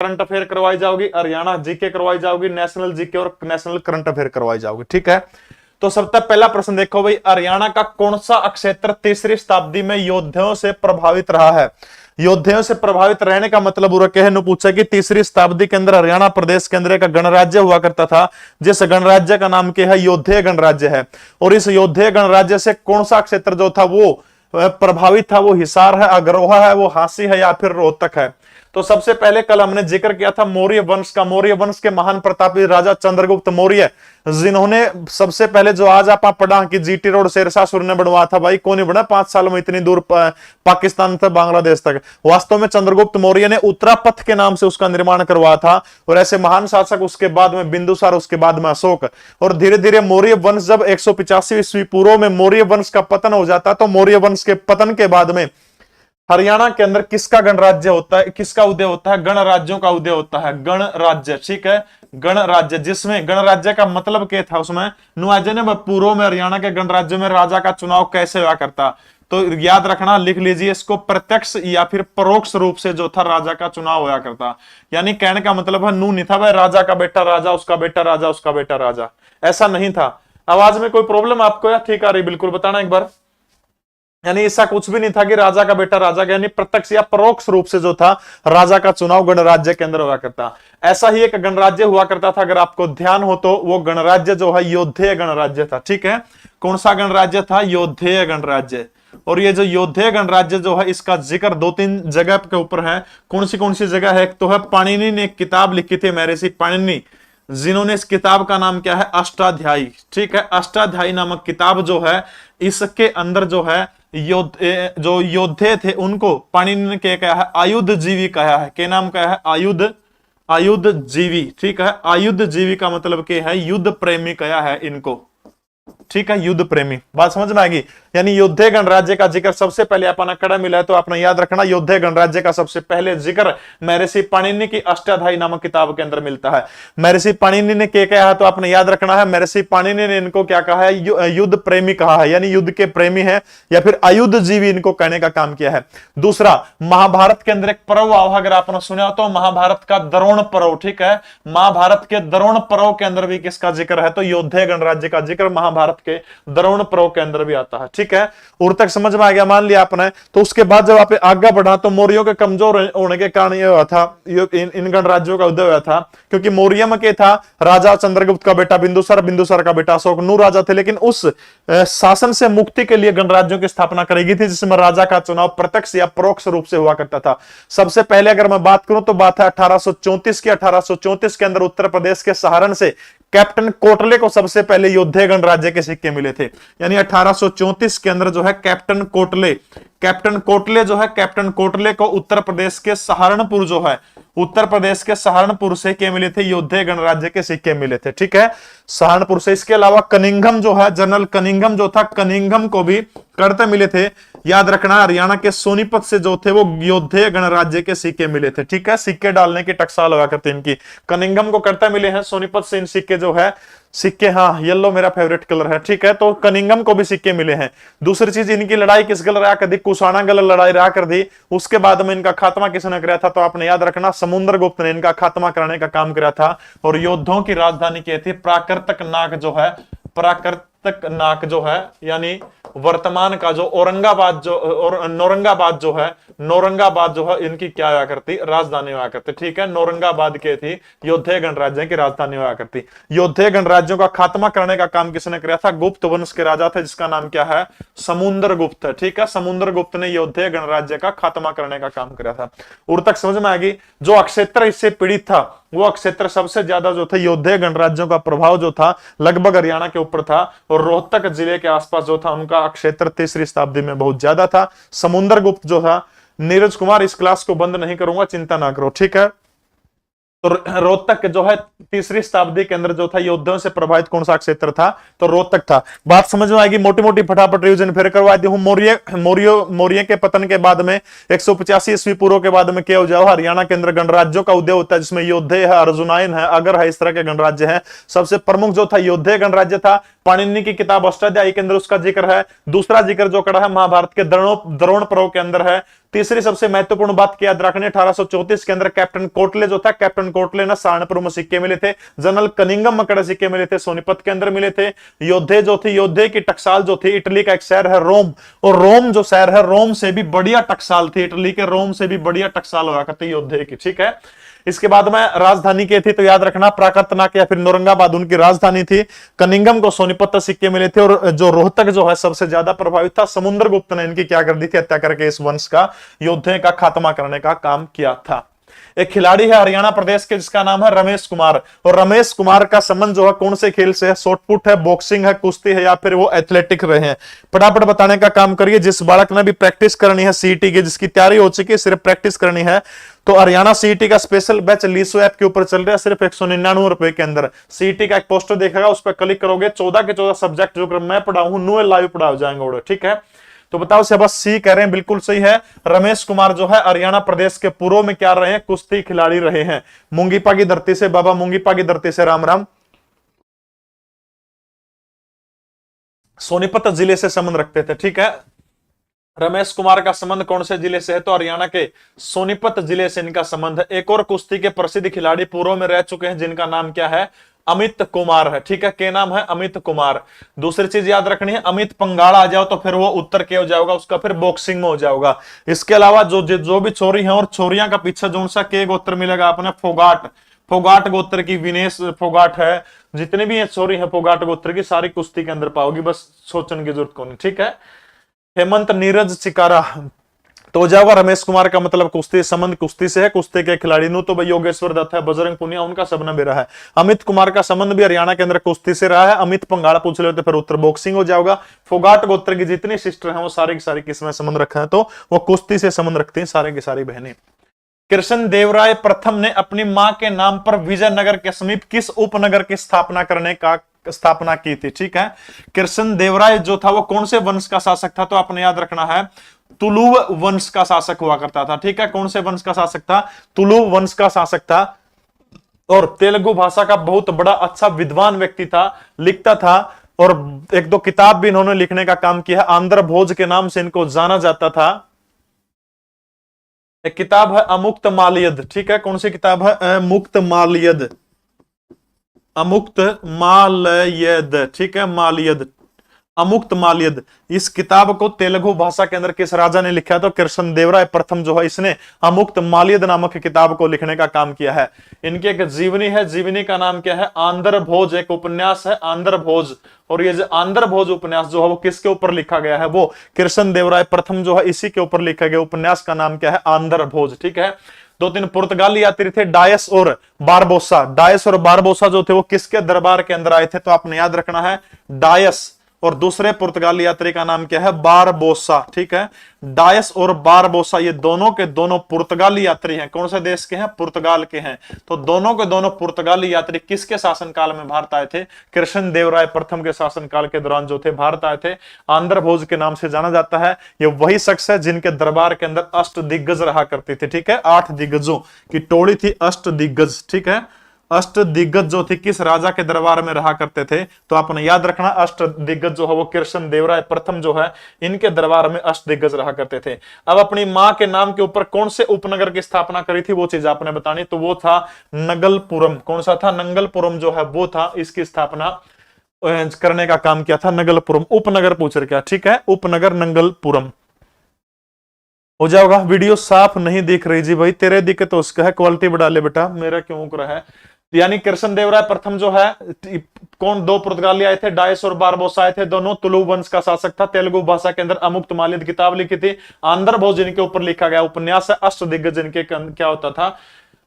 Current affair करवाई जाओगी, Haryana GK करवाई जाओगी, नेशनल जीके और नेशनल करंट अफेयर करवाई जाओगी। ठीक है, तो सबसे पहला प्रश्न देखो भाई, हरियाणा का कौन सा क्षेत्र तीसरी शताब्दी में योद्धाओं से प्रभावित रहा है? योद्धाओं से प्रभावित रहने का मतलब पूछा कि तीसरी शताब्दी के अंदर हरियाणा प्रदेश के अंदर एक गणराज्य हुआ करता था, जिस गणराज्य का नाम क्या है? योद्धेय गणराज्य है। और इस योद्धेय गणराज्य से कौन सा क्षेत्र जो था वो प्रभावित था? वो हिसार है, अग्रोहा है, वो हांसी है या फिर रोहतक है? तो सबसे पहले कल हमने जिक्र किया था मौर्य वंश का। मौर्य वंश के महान प्रतापी राजा चंद्रगुप्त मौर्य, जिन्होंने सबसे पहले जो आज आप पढ़ा कि जीटी रोड शेरशाह सूरी ने बनवाया था। भाई कौन बना 5 साल में इतनी दूर पाकिस्तान से बांग्लादेश तक? वास्तव में चंद्रगुप्त मौर्य ने उत्तरापथ के नाम से उसका निर्माण करवाया था। और ऐसे महान शासक उसके बाद में बिंदुसार, उसके बाद में अशोक, और धीरे धीरे मौर्य वंश जब 185 ईस्वी पूर्व में मौर्य वंश का पतन हो जाता है, तो मौर्य वंश के पतन के बाद में हरियाणा के अंदर किसका गणराज्य होता है? किसका उदय होता है? गणराज्यों का उदय होता है, गणराज्य। ठीक है, गणराज्य, जिसमें गणराज्य का मतलब क्या था? उसमें नुआजने पूर्व में हरियाणा के गणराज्य में राजा का चुनाव कैसे हुआ करता? तो याद रखना, लिख लीजिए इसको, प्रत्यक्ष या फिर परोक्ष रूप से जो था राजा का चुनाव हुआ करता। यानी कहने का मतलब है नू नहीं था भाई राजा का बेटा राजा, उसका बेटा राजा, उसका बेटा राजा, ऐसा नहीं था। आवाज में कोई प्रॉब्लम आपको या ठीक आ रही? बिल्कुल बताना एक बार। यानी ऐसा कुछ भी नहीं था कि राजा का बेटा राजा का, यानी प्रत्यक्ष या परोक्ष रूप से जो था राजा का चुनाव गणराज्य के अंदर हुआ करता। ऐसा ही एक गणराज्य हुआ करता था, अगर आपको ध्यान हो तो, वो गणराज्य जो है योद्धेय गणराज्य था। ठीक है, कौन सा गणराज्य था? योद्धेय गणराज्य। और ये जो योद्धेय गणराज्य जो है, इसका जिक्र 2-3 जगह के ऊपर है। कौन सी जगह है? एक तो है पाणिनि ने एक किताब लिखी थी, महर्षि पाणिनि, जिन्होंने इस किताब का नाम क्या है? अष्टाध्यायी। ठीक है, अष्टाध्यायी नामक किताब जो है, इसके अंदर जो है जो योद्धे थे उनको पाणिनि ने क्या कहा है? आयुध जीवी कहा है। क्या नाम कहा है? आयुध जीवी। ठीक है, आयुध जीवी का मतलब क्या है? युद्ध प्रेमी कहा है इनको। ठीक है, युद्ध प्रेमी। बात समझ में आएगी? यानी योद्धेय गणराज्य का जिक्र सबसे पहले अपना कड़ा मिला है, तो आपने याद रखना योद्धेय गणराज्य का सबसे पहले जिक्र महर्षि पाणिनि की अष्टाध्यायी नामक किताब के अंदर मिलता है। महर्षि पाणिनि ने क्या कहा है? तो आपने याद रखना है, महर्षि पाणिनि ने इनको क्या कहा है? युद्ध प्रेमी कहा है, यानी युद्ध के प्रेमी है, या फिर आयुध जीवी इनको कहने का काम किया है। दूसरा, महाभारत के अंदर एक पर्व अगर आपने सुना तो महाभारत का द्रोण पर्व। ठीक है, महाभारत के द्रोण पर्व के अंदर भी किसका जिक्र है? तो योद्धेय गणराज्य का जिक्र महाभारत के द्रोण पर्व के अंदर भी आता है। ठीक है, और तक समझ में आ गया? मान लिया आपने। तो उसके बाद जब आप आगे बढ़ा, तो मौर्यों के कमजोर होने के कारण यह हुआ था, इन गणराज्यों का उदय हुआ था, क्योंकि मौर्य में क्या था? राजा चंद्रगुप्त का बेटा बिंदुसार, बिंदुसार का बेटा अशोक, 9 राजा थे। लेकिन उस शासन से मुक्ति के लिए गणराज्यों की स्थापना करी गई थी, जिसमें राजा का चुनाव प्रत्यक्ष या परोक्ष रूप से हुआ करता था। सबसे पहले अगर मैं बात करूं तो बात है 1834 की। 1834 के अंदर उत्तर प्रदेश के सहारण से कैप्टन कोटले को सबसे पहले योद्धेय गणराज्य के सिक्के मिले थे। यानी 1834 के अंदर जो है कैप्टन कोटले जो है, कैप्टन कोटले को उत्तर प्रदेश के सहारनपुर जो है, उत्तर प्रदेश के सहारनपुर से क्या मिले थे? योद्धेय गणराज्य के सिक्के मिले थे। ठीक है, सहारनपुर से। इसके अलावा कनिंघम जो है, जनरल कनिंघम जो था, कनिंघम को भी करते मिले थे। याद रखना, हरियाणा के सोनीपत से जो थे वो योद्धेय गणराज्य के सिक्के मिले थे। ठीक है, सिक्के डालने की टकसाल लगा करते इनकी। कनिंघम को करते मिले हैं, सोनीपत से इन सिक्के जो है, सिक्के, हाँ येलो मेरा फेवरेट कलर है। ठीक है, तो कनिंघम को भी सिक्के मिले हैं। दूसरी चीज, इनकी लड़ाई किस गल रहा कर दी? कुशाणा गल लड़ाई रहा कर दी। उसके बाद में इनका खात्मा किसने कराया था? तो आपने याद रखना, समुद्रगुप्त ने इनका खात्मा कराने का काम किया था। और योद्धों की राजधानी क्या थी? प्राकृतक नाक जो है, प्राकृतक नाक जो है, यानी वर्तमान का जो औरंगाबाद जो और नौरंगाबाद जो है इनकी क्या हुआ करती? राजधानी हुआ करती। ठीक है, नौरंगाबाद के थी योद्धेय गणराज्य की राजधानी हुआ करती। योद्धेय गणराज्यों का खात्मा करने का काम किसने किया था? गुप्त वंश के राजा थे, जिसका नाम क्या है? समुद्रगुप्त है। ठीक है, समुद्रगुप्त ने योद्धेय गणराज्य का खात्मा करने का काम किया था। और तक समझ में आएगी? जो क्षेत्र इससे पीड़ित था, वो क्षेत्र सबसे ज्यादा जो थे योद्धेय गणराज्यों का प्रभाव जो था लगभग हरियाणा के ऊपर था, और रोहतक जिले के आसपास जो था उनका क्षेत्र तीसरी शताब्दी में बहुत ज्यादा था। समुद्रगुप्त जो था, नीरज कुमार इस क्लास को बंद नहीं करूंगा, चिंता ना करो। ठीक है, तो रोहतक जो है तीसरी शताब्दी के अंदर जो था योद्धाओं से प्रभावित कौन सा क्षेत्र था? तो रोहतक था। बात समझ में आएगी? मोटी मोटी फटाफट रिवीजन फिर करवा दी हूं। मौर्य के पतन के बाद में 185 ईस्वी पूर्व के बाद में क्या हो जाओ? हरियाणा के अंदर गणराज्यों का उदय होता है, जिसमें योद्धेय है, अर्जुनायन है, अगर है, इस तरह के गणराज्य है। सबसे प्रमुख जो था योद्धेय गणराज्य था। पाणिनि की किताब अष्टाध्यायी के अंदर उसका जिक्र है। दूसरा जिक्र जो करा है महाभारत के द्रोण पर्व के अंदर है। तीसरी सबसे महत्वपूर्ण बात क्या याद रखनी, 1834 के अंदर कैप्टन कोटले जो था, कैप्टन कोटले ना सहारनपुर में सिक्के मिले थे। जनरल कनिंगम मकड़ा सिक्के मिले थे, सोनीपत के अंदर मिले थे। योद्धे जो थी, योद्धे की टकसाल जो थी, इटली का एक शहर है रोम, और रोम जो शहर है, रोम से भी बढ़िया टकसाल थी, इटली के रोम से भी बढ़िया टकसाल हुआ करती योद्धे की, ठीक है। इसके बाद में राजधानी के थी तो याद रखना प्राकतनाक या फिर नौरंगाबाद उनकी राजधानी थी। कनिंगम को सोनीपत सिक्के मिले थे, और जो रोहतक जो है सबसे ज्यादा प्रभावित था, समुद्रगुप्त ने इनकी क्या कर दी थी, हत्या करके इस वंश का, योद्धे का खात्मा करने का काम किया था। एक खिलाड़ी है हरियाणा प्रदेश के जिसका नाम है रमेश कुमार, और रमेश कुमार का संबंध जो है कौन से खेल से है, शॉटपुट है, बॉक्सिंग है, कुश्ती है, या फिर वो एथलेटिक रहे हैं। फटाफट बताने का काम करिए। जिस बालक ने भी प्रैक्टिस करनी है सीईटी की, जिसकी तैयारी हो चुकी है, सिर्फ प्रैक्टिस करनी है, तो हरियाणा सीईटी का स्पेशल बैच लीसो ऐप के ऊपर चल रहा है, सिर्फ 199 रुपए के अंदर। सीईटी का एक पोस्टर देखेगा, उस पर क्लिक करोगे, 14 के 14 सब्जेक्ट जो मैं पढ़ाऊं नो लाइव पढ़ा जाएंगे, ठीक है। तो बताओ से बस सी कह रहे हैं, बिल्कुल सही है। रमेश कुमार जो है हरियाणा प्रदेश के पूर्व में क्या रहे हैं, कुश्ती खिलाड़ी रहे हैं। मुंगीपा की धरती से, बाबा मुंगीपा की धरती से राम राम। सोनीपत जिले से संबंध रखते थे, ठीक है। रमेश कुमार का संबंध कौन से जिले से है, तो हरियाणा के सोनीपत जिले से इनका संबंध है। एक और कुश्ती के प्रसिद्ध खिलाड़ी पूर्व में रह चुके हैं, जिनका नाम क्या है, अमित कुमार है, ठीक है। क्या नाम है, अमित कुमार। दूसरी चीज याद रखनी है, अमित पंगाड़ा आ जाओ तो फिर वो उत्तर के हो जाएगा, उसका फिर बॉक्सिंग में हो जाएगा। इसके अलावा जो भी छोरी है और छोरियां का पीछा जो सा के गोत्र मिलेगा अपने, फोगाट, फोगाट गोत्र की विनेश फोगाट है, जितने भी छोरी है फोगाट गोत्र की, सारी कुश्ती के अंदर पाओगी, बस सोचने की जरूरत कौन, ठीक है। हेमंत नीरज चिकारा तो हो जाएगा। रमेश कुमार का मतलब कुश्ती संबंध कुश्ती से है, कुश्ती के खिलाड़ी नु तो भाई योगेश्वर दत्त है, बजरंग पुनिया, उनका सबना बेरा है। अमित कुमार का संबंध भी हरियाणा के अंदर कुश्ती से रहा है। अमित पंगाड़ा पूछ ले तो फिर उत्तर बॉक्सिंग हो जाएगा। फोगाट गोत्र की जितनी सिस्टर हैं वो सारी की सारी किसमें संबंध रखा है, तो वो कुश्ती से संबंध रखती हैं, सारे की सारी बहनें। कृष्ण देवराय प्रथम ने अपनी मां के नाम पर विजयनगर के समीप किस उपनगर की स्थापना की थी, ठीक है। कृष्ण देवराय जो था वो कौन से वंश का शासक था, तो आपने याद रखना है तुलुव वंश का शासक हुआ करता था, ठीक है। कौन से वंश का शासक था, तुलुव वंश का शासक था, और तेलुगु भाषा का बहुत बड़ा अच्छा विद्वान व्यक्ति था, लिखता था, और एक दो किताब भी इन्होंने लिखने का काम किया। आंध्र भोज के नाम से इनको जाना जाता था। एक किताब है अमुक्त मालयद, ठीक है। कौन सी किताब है, अमुक्त मालयद, अमुक्त मालयद, ठीक है, मालयद, अमुक्त मालयद। इस किताब को तेलुगु भाषा के अंदर किस राजा ने लिखा है, तो कृष्ण देवराय प्रथम जो है इसने अमुक्त मालयद नामक किताब को लिखने का काम किया है। इनकी एक जीवनी है, जीवनी का नाम क्या है, आंध्र भोज, एक उपन्यास है आंध्र भोज, और ये जो आंध्र भोज उपन्यास जो है वो किसके ऊपर लिखा गया है, वो कृष्ण देवराय प्रथम जो है इसी के ऊपर लिखा गया। उपन्यास का नाम क्या है, आंध्र भोज, ठीक है। दो तीन पुर्तगाली यात्री थे, डायस और बारबोसा। डायस और बारबोसा जो थे वो किसके दरबार के अंदर आए थे, तो आपने याद रखना है डायस, और दूसरे पुर्तगाली यात्री का नाम क्या है, बारबोसा, ठीक है। डायस और बारबोसा ये दोनों के दोनों पुर्तगाली यात्री हैं। कौन से देश के हैं, पुर्तगाल के हैं। तो दोनों के दोनों पुर्तगाली यात्री किसके शासनकाल में भारत आए थे, कृष्ण देवराय प्रथम के शासनकाल के दौरान जो थे भारत आए थे। आंध्र भोज के नाम से जाना जाता है। ये वही शख्स है जिनके दरबार के अंदर अष्ट दिग्गज रहा करती थी, ठीक है। 8 दिग्गजों की टोली थी अष्ट दिग्गज, ठीक है। अष्ट दिग्गज जो थी किस राजा के दरबार में रहा करते थे, तो आपने याद रखना अष्ट दिग्गज जो है वो कृष्ण देवराय प्रथम जो है इनके दरबार में अष्ट दिग्गज रहा करते थे। अब अपनी मां के नाम के ऊपर कौन से उपनगर की स्थापना करी थी वो चीज आपने बतानी, तो वो था नंगलपुरम। कौन सा था, नंगलपुरम जो है वो था, इसकी स्थापना करने का काम किया था नंगलपुरम। उपनगर पूछ रहा, ठीक है, उपनगर नंगलपुरम हो जाएगा। वीडियो साफ नहीं दिख रही जी भाई, तेरे दिक्कत तो उसका है, क्वालिटी बढ़ा ले बेटा, मेरा क्यों उक रहा है। यानी कृष्ण देवराय प्रथम जो है कौन, 2 पुर्तगाली आए थे, डायस और बारबोसा आए थे, दोनों तुलु वंश का शासक था। तेलुगु भाषा के अंदर अमुक्त मालयद किताब लिखी थी। आंध्र भोज इनके ऊपर लिखा गया उपन्यास है। अष्ट दिग्गज इनके क्या होता था,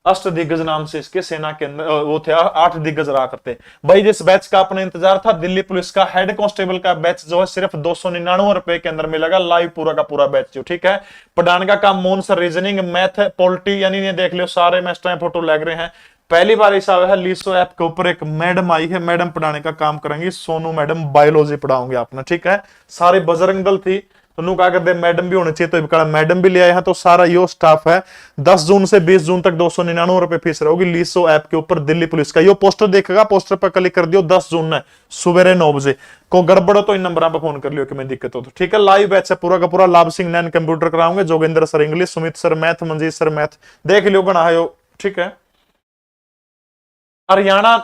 अष्ट दिग्गज नाम से इसके सेना के अंदर वो थे, 8 दिग्गज रहा करते। भाई जिस बैच का अपने इंतजार था, दिल्ली पुलिस का हेड कांस्टेबल का बैच जो है सिर्फ 299 रुपए के अंदर मिलेगा, लाइव पूरा का पूरा बैच जो, ठीक है। पढ़ाने का काम मोन सर, रीजनिंग, मैथ, पॉलिटी, यानी ये देख लो सारे मास्टर फोटो लग रहे हैं। पहली बार ऐसा है लीसो ऐप के ऊपर एक मैडम आई है, मैडम पढ़ाने का काम करेंगी, सोनू मैडम बायोलॉजी पढ़ाओगे आपने, ठीक है। सारे बजरंग दल थी, तो नु क्या करते मैडम भी होने चाहिए, तो कड़ा मैडम भी ले आए हैं। तो सारा यो स्टाफ है। 10 जून से 20 जून तक 299 रुपए फीस रहेगी लीसो ऐप के ऊपर दिल्ली पुलिस का। यो पोस्टर देखेगा, पोस्टर पर क्लिक कर दियो 10 जून है सुबह 9 बजे। को गड़बड़ हो तो इन नंबर पर फोन कर लियो कि मैं दिक्कत हो तो, ठीक है। लाइव बैच है पूरा का पूरा। लाभ सिंह नैन कंप्यूटर कराऊंगे, Jogendra sir English, Sumit sir math, Manjeet sir math, देख लियो गणा है, ठीक है। हरियाणा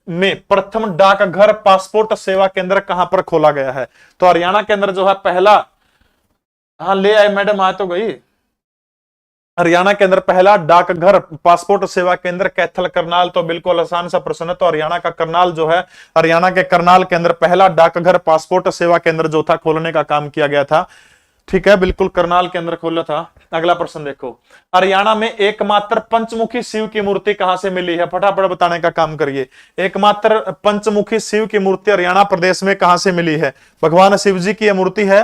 में प्रथम डाकघर पासपोर्ट सेवा केंद्र कहां पर खोला गया है? तो हरियाणा के अंदर जो है पहला, हाँ ले आए मैडम, आ तो गई। हरियाणा के अंदर पहला डाकघर पासपोर्ट सेवा केंद्र कैथल करनाल, तो बिल्कुल आसान सा प्रश्न है। तो हरियाणा का करनाल जो है, हरियाणा के करनाल के अंदर पहला डाकघर पासपोर्ट सेवा केंद्र जो था खोलने का काम किया गया था, ठीक है, बिल्कुल करनाल के अंदर खोला था। अगला प्रश्न देखो, हरियाणा में एकमात्र पंचमुखी शिव की मूर्ति कहां से मिली है? फटाफट बताने का काम करिए। एकमात्र पंचमुखी शिव की मूर्ति हरियाणा प्रदेश में कहां से मिली है? भगवान शिव जी की यह मूर्ति है।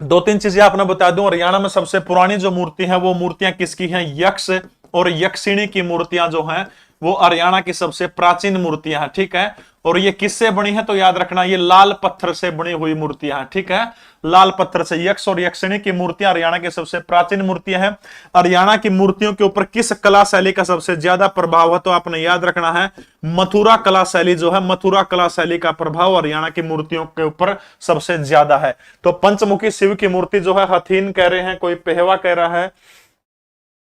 2-3 चीजें आपने बता दूं, हरियाणा में सबसे पुरानी जो मूर्ति है वो मूर्तियां किसकी हैं? यक्ष और यक्षिणी की मूर्तियां जो हैं वो हरियाणा की सबसे प्राचीन मूर्तियां हैं, ठीक है। और ये किससे बनी है? तो याद रखना ये लाल पत्थर से बनी हुई मूर्तियां हैं, ठीक है। लाल पत्थर से यक्ष और यक्षिणी की मूर्तियां हरियाणा की सबसे प्राचीन मूर्तियां हैं। हरियाणा की मूर्तियों के ऊपर किस कला शैली का सबसे ज्यादा प्रभाव है? तो आपने याद रखना है मथुरा कला शैली जो है, मथुरा कला शैली का प्रभाव हरियाणा की मूर्तियों के ऊपर सबसे ज्यादा है। तो पंचमुखी शिव की मूर्ति जो है हथीन कह रहे हैं, कोई पेहवा कह रहा है।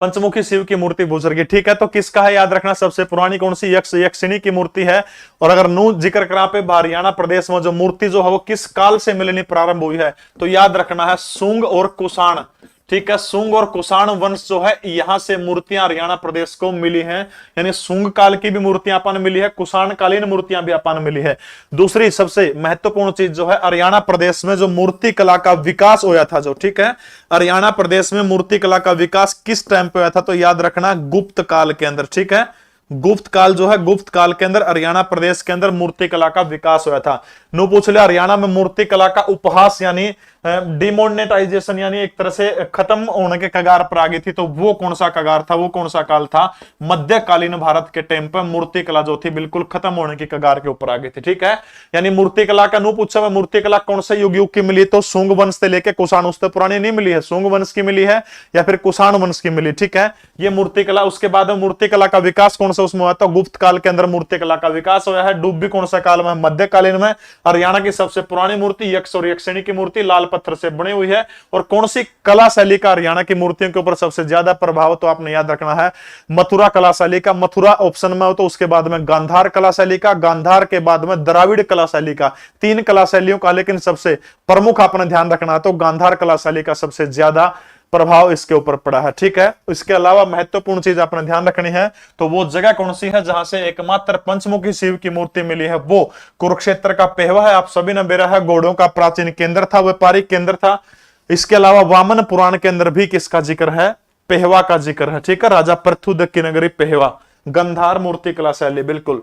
पंचमुखी शिव की मूर्ति बुजुर्गी, ठीक है। तो किसका है याद रखना, सबसे पुरानी कौन सी? यक्ष यक्षिणी की मूर्ति है। और अगर नू जिक्र करा पे हरियाणा प्रदेश में जो मूर्ति जो है वो किस काल से मिलनी प्रारंभ हुई है? तो याद रखना है सुंग और कुषाण, ठीक है। सुंग और कुषाण वंश जो है यहां से मूर्तियां हरियाणा प्रदेश को मिली हैं, यानी सुंग काल की भी मूर्तियां अपन मिली है, कुषाण कालीन मूर्तियां भी अपन मिली है। दूसरी सबसे महत्वपूर्ण चीज जो है, हरियाणा प्रदेश में जो मूर्ति कला का विकास होया था जो, ठीक है, हरियाणा प्रदेश में मूर्ति कला का विकास किस टाइम पे हुआ था? तो याद रखना गुप्त काल के अंदर, ठीक है। गुप्त काल जो है, गुप्त काल के अंदर हरियाणा प्रदेश के अंदर मूर्ति कला का विकास हुआ था। नो पूछ लिया हरियाणा में मूर्ति कला का उपहास यानी डिमोनेटाइजेशन यानी एक तरह से खत्म होने के कगार पर आ गई थी, तो वो कौन सा कगार था, वो कौन सा काल था? मध्यकालीन भारत के टाइम पर मूर्ति कला जो थी बिल्कुल खत्म होने की कगार के ऊपर आ गई थी, ठीक है। यानी मूर्ति कला का नो पूछा, मूर्ति कला कौन से युग की मिली? तो सुंग वंश से लेकर कुषाण, उससे पुरानी नहीं मिली है, सुंग वंश की मिली है या फिर कुषाण वंश की मिली, ठीक है। ये मूर्ति कला, उसके बाद में मूर्ति कला का विकास कौन सा उसमें हुआ था? गुप्त काल के अंदर मूर्ति कला का विकास हुआ है। डूब भी कौन सा काल में? मध्यकालीन में। हरियाणा की सबसे पुरानी मूर्ति यक्ष और यक्षिणी की मूर्ति लाल पत्थर से बनी हुई है। और कौन सी कला शैली का हरियाणा की मूर्तियों के ऊपर सबसे ज्यादा प्रभाव? तो आपने याद रखना है मथुरा कला शैली का। मथुरा ऑप्शन में हो तो उसके बाद में गांधार कला शैली का, गांधार के बाद में द्राविड़ कला शैली का। 3 कला शैलियों का लेकिन सबसे प्रमुख आपने ध्यान रखना है तो गांधार कला शैली का सबसे ज्यादा प्रभाव इसके ऊपर पड़ा है, ठीक है। इसके अलावा महत्वपूर्ण चीज आपने ध्यान रखनी है, तो वो जगह कौन सी है जहां से एकमात्र पंचमुखी शिव की मूर्ति मिली है? वो कुरुक्षेत्र का पेहवा है। आप सभी ने बेरा है, घोड़ों का प्राचीन केंद्र था, व्यापारिक केंद्र था। इसके अलावा वामन पुराण के अंदर भी किसका जिक्र है? पेहवा का जिक्र है, ठीक है। राजा पृथु की नगरी पेहवा, गंधार मूर्ति कला शैली, बिल्कुल।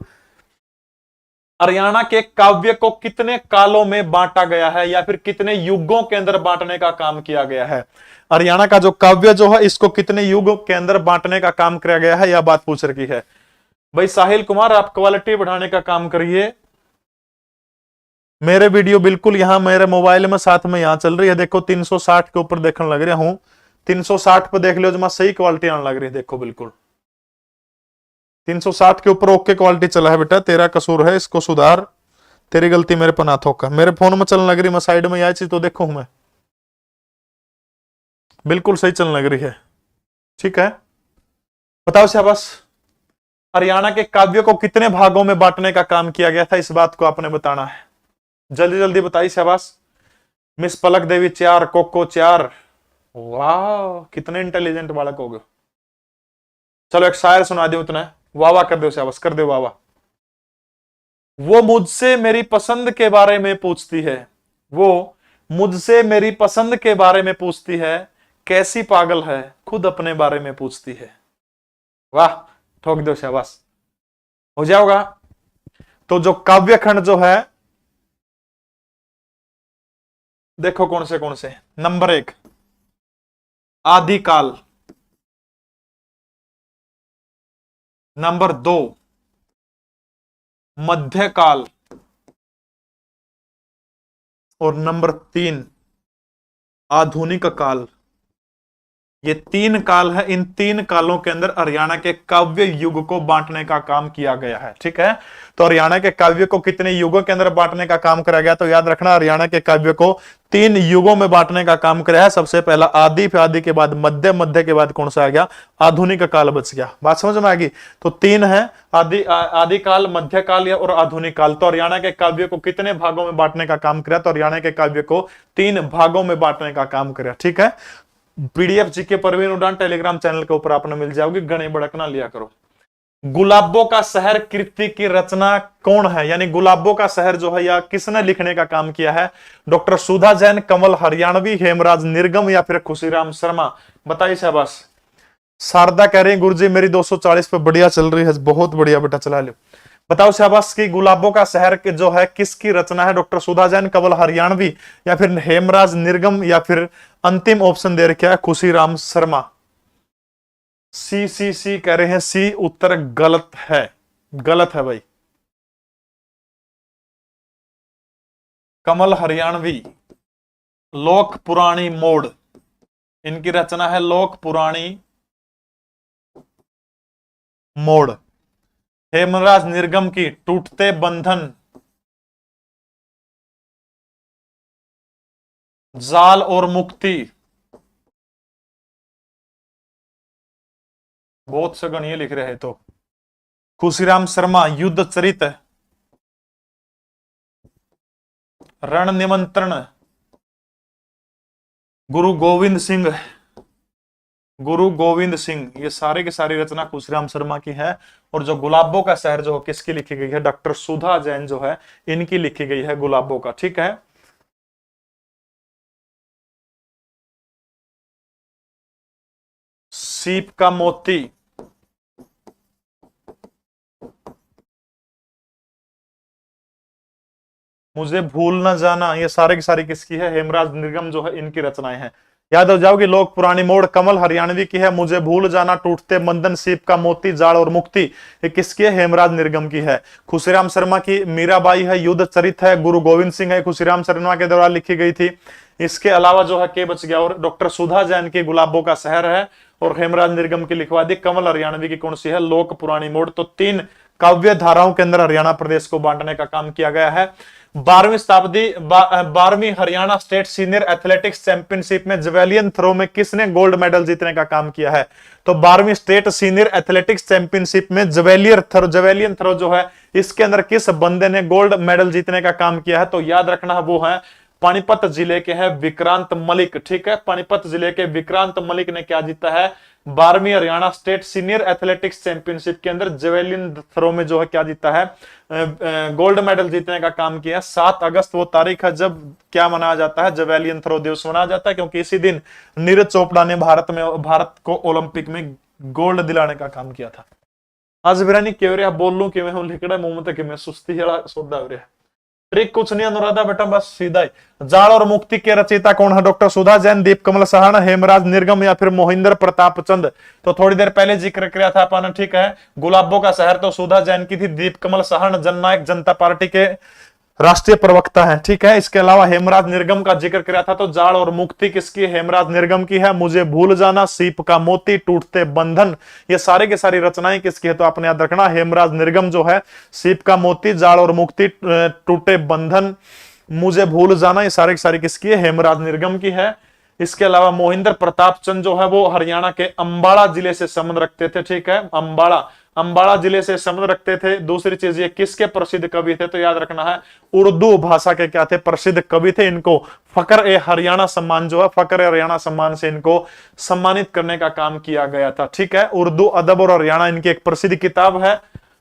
हरियाणा के काव्य को कितने कालों में बांटा गया है या फिर कितने युगों के अंदर बांटने का काम किया गया है? हरियाणा का जो काव्य जो है इसको कितने युगों के अंदर बांटने का काम किया गया है, यह बात पूछ रखी है। भाई साहिल कुमार, आप क्वालिटी बढ़ाने का काम करिए। मेरे वीडियो बिल्कुल यहां मेरे मोबाइल में साथ में यहां चल रही है, देखो 360 के ऊपर देखने लग रहा हूं। 360 पे देख लो, जमा सही क्वालिटी आने लग रही है, देखो बिल्कुल 360 के ऊपर ओके क्वालिटी चला है। बेटा तेरा कसूर है, इसको सुधार, तेरी गलती मेरे पर ना थोका। मेरे फोन में चलने लग रही, मैं साइड में यह चीज तो देखो मैं बिल्कुल सही चलने लग रही है, ठीक है। बताओ शाबाश। हरियाणा के काव्य को कितने भागों में बांटने का काम किया गया था, इस बात को आपने बताना है। जल्दी जल्दी बताइए शाबाश। मिस पलक देवी 4, कोको 4, वाह कितने इंटेलिजेंट बालक हो गए। चलो एक शायर सुना दो, उतना वाह वाह कर दो, शाबाश कर दो वाह वाह। वो मुझसे मेरी पसंद के बारे में पूछती है, वो मुझसे मेरी पसंद के बारे में पूछती है, कैसी पागल है खुद अपने बारे में पूछती है। वाह ठोक दो, शाबाश, हो जाओगा। तो जो काव्य खंड जो है देखो कौन से नंबर 1 आदिकाल, नंबर 2 मध्यकाल, और नंबर 3 आधुनिक काल। ये 3 काल है। इन 3 कालों के अंदर हरियाणा के काव्य युग को बांटने का काम किया गया है। ठीक है, तो हरियाणा के काव्य को कितने युगों के अंदर बांटने का काम करा गया, तो याद रखना हरियाणा के काव्य को 3 युगों में बांटने का काम कराया है। सबसे पहला आदि, फिर आदि के बाद मध्य, मध्य के बाद कौन सा आ गया, आधुनिक काल बच गया। बात समझ में आ गई। तो 3 है, आदि काल, मध्य काल या और आधुनिक काल। तो हरियाणा के काव्य को कितने भागों में बांटने का काम कराया, तो हरियाणा के काव्य को 3 भागों में बांटने का काम कराया। ठीक है, पीडीएफ जीके परवीन उड़ान टेलीग्राम चैनल के ऊपर आपने मिल जाओगी, गणे भड़कना लिया करो। गुलाबों का शहर कृति की रचना कौन है, यानी गुलाबों का शहर जो है या किसने लिखने का काम किया है, डॉक्टर सुधा जैन, कमल हरियाणवी, हेमराज निर्गम या फिर खुशीराम शर्मा। बताइए शाबाश। शारदा कह रही है गुरुजी मेरी 240 पे बढ़िया चल रही है, बहुत बढ़िया बेटा, चला लो। बताओ शाबाश की गुलाबों का शहर के जो है किसकी रचना है, डॉक्टर सुधा जैन, कमल हरियाणवी या फिर हेमराज निर्गम या फिर अंतिम ऑप्शन दे रखा है खुशीराम शर्मा। सी कह रहे हैं, सी उत्तर गलत है, गलत है भाई। कमल हरियाणवी, लोक पुराणी मोड़, इनकी रचना है लोक पुराणी मोड़। हेमराज निर्गम की टूटते बंधन, जाल और मुक्ति। बहुत से गणिये लिख रहे हैं। तो खुशीराम शर्मा युद्ध चरित, रण निमंत्रण, गुरु गोविंद सिंह, गुरु गोविंद सिंह, ये सारे की सारी रचना खुशीराम शर्मा की है। और जो गुलाबों का शहर जो किसकी लिखी गई है, डॉक्टर सुधा जैन जो है इनकी लिखी गई है गुलाबों का। ठीक है, सीप का मोती, मुझे भूल न जाना, ये सारे की सारी किसकी है, हेमराज निर्गम जो है इनकी रचनाएं हैं। याद हो जाओगी। लोक पुरानी मोड़ कमल हरियाणवी की है, मुझे भूल जाना, टूटते बंधन, सीप का मोती, जाड़ और मुक्ति ये किसकी है, हेमराज निर्गम की है। खुशीराम शर्मा की मीराबाई है, युद्ध चरित है, गुरु गोविंद सिंह है, खुशीराम शर्मा के द्वारा लिखी गई थी। इसके अलावा जो है के बच गया, और डॉक्टर सुधा जैन की गुलाबों का शहर है, और हेमराज निर्गम की लिखवा दी। कमल हरियाणवी की कौन सी है, लोक पुरानी मोड़। तो 3 काव्य धाराओं के अंदर हरियाणा प्रदेश को बांटने का काम किया गया है। 12वीं शताब्दी 12वीं Haryana state senior athletics championship में जवेलियन थ्रो में किसने गोल्ड मेडल जीतने का काम किया है, तो 12वीं स्टेट सीनियर एथलेटिक्स चैंपियनशिप में जवेलियन थ्रो जो है इसके अंदर किस बंदे ने गोल्ड मेडल जीतने का काम किया है, तो याद रखना वो है पानीपत जिले के हैं विक्रांत मलिक। ठीक है, पानीपत जिले के विक्रांत मलिक ने क्या जीता है, 12वीं Haryana state senior athletics championship के अंदर जेवेलिन थ्रो में जो है क्या जीता है, गोल्ड मेडल जीतने का काम किया। 7 अगस्त वो तारीख है जब क्या मनाया जाता है, जेवेलियन थ्रो दिवस मनाया जाता है, क्योंकि इसी दिन नीरज चोपड़ा ने भारत को ओलंपिक में गोल्ड दिलाने का काम किया था। आज बिरानी क्यों रहा बोल लू कि मैं लिखड़ा मुंह तक मैं सुस्ती सोदा हो रहा ट्रिक कुछ नहीं अनुराधा बेटा, बस सीधा ही। जाड़ और मुक्ति के रचयिता कौन है, डॉक्टर सुधा जैन, दीप कमल साहन, हेमराज निर्गम या फिर मोहिंदर प्रताप चंद। तो थोड़ी देर पहले जिक्र किया था अपन। ठीक है, गुलाबों का शहर तो सुधा जैन की थी, दीप कमल साहन जननायक जनता पार्टी के राष्ट्रीय प्रवक्ता है। ठीक है, इसके अलावा हेमराज निर्गम का जिक्र किया था, तो जाड़ और मुक्ति किसकी, हेमराज निर्गम की है। मुझे भूल जाना, सीप का मोती, टूटते बंधन, ये सारे के सारी रचनाएं किसकी है, तो आपने याद रखना हेमराज निर्गम जो है, सीप का मोती, जाड़ और मुक्ति, टूटे बंधन, मुझे भूल जाना, ये सारे की सारी किसकी है, हेमराज निर्गम की है। इसके अलावा मोहिंदर प्रताप चंद जो है वो हरियाणा के अंबाला जिले से संबंध रखते थे। ठीक है, अंबाला जिले से संबंध रखते थे। दूसरी चीज ये किसके प्रसिद्ध कवि थे, तो याद रखना है उर्दू भाषा के क्या थे, प्रसिद्ध कवि थे। इनको फकर ए हरियाणा सम्मान जो है, फकर ए हरियाणा सम्मान से इनको सम्मानित करने का काम किया गया था। ठीक है, उर्दू अदब और हरियाणा इनकी एक प्रसिद्ध किताब है,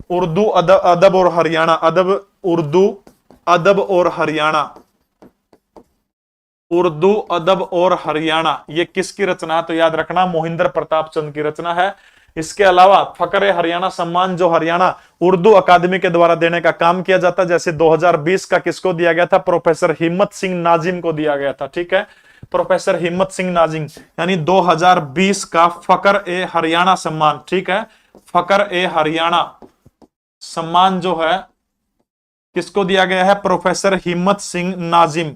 उर्दू अदब और हरियाणा, उर्दू अदब और हरियाणा, उर्दू अदब और हरियाणा, ये किसकी रचना है, तो याद रखना मोहिंदर प्रताप चंद की रचना है। इसके अलावा फकर हरियाणा सम्मान जो हरियाणा उर्दू अकादमी के द्वारा देने का काम किया जाता है, जैसे 2020 का किसको दिया गया था, प्रोफेसर हिम्मत सिंह नाजिम को दिया गया था। ठीक है, प्रोफेसर हिम्मत सिंह नाजिम, यानी 2020 का फकर ए हरियाणा सम्मान। ठीक है, फकर ए हरियाणा सम्मान जो है किसको दिया गया है, प्रोफेसर हिम्मत सिंह नाजिम।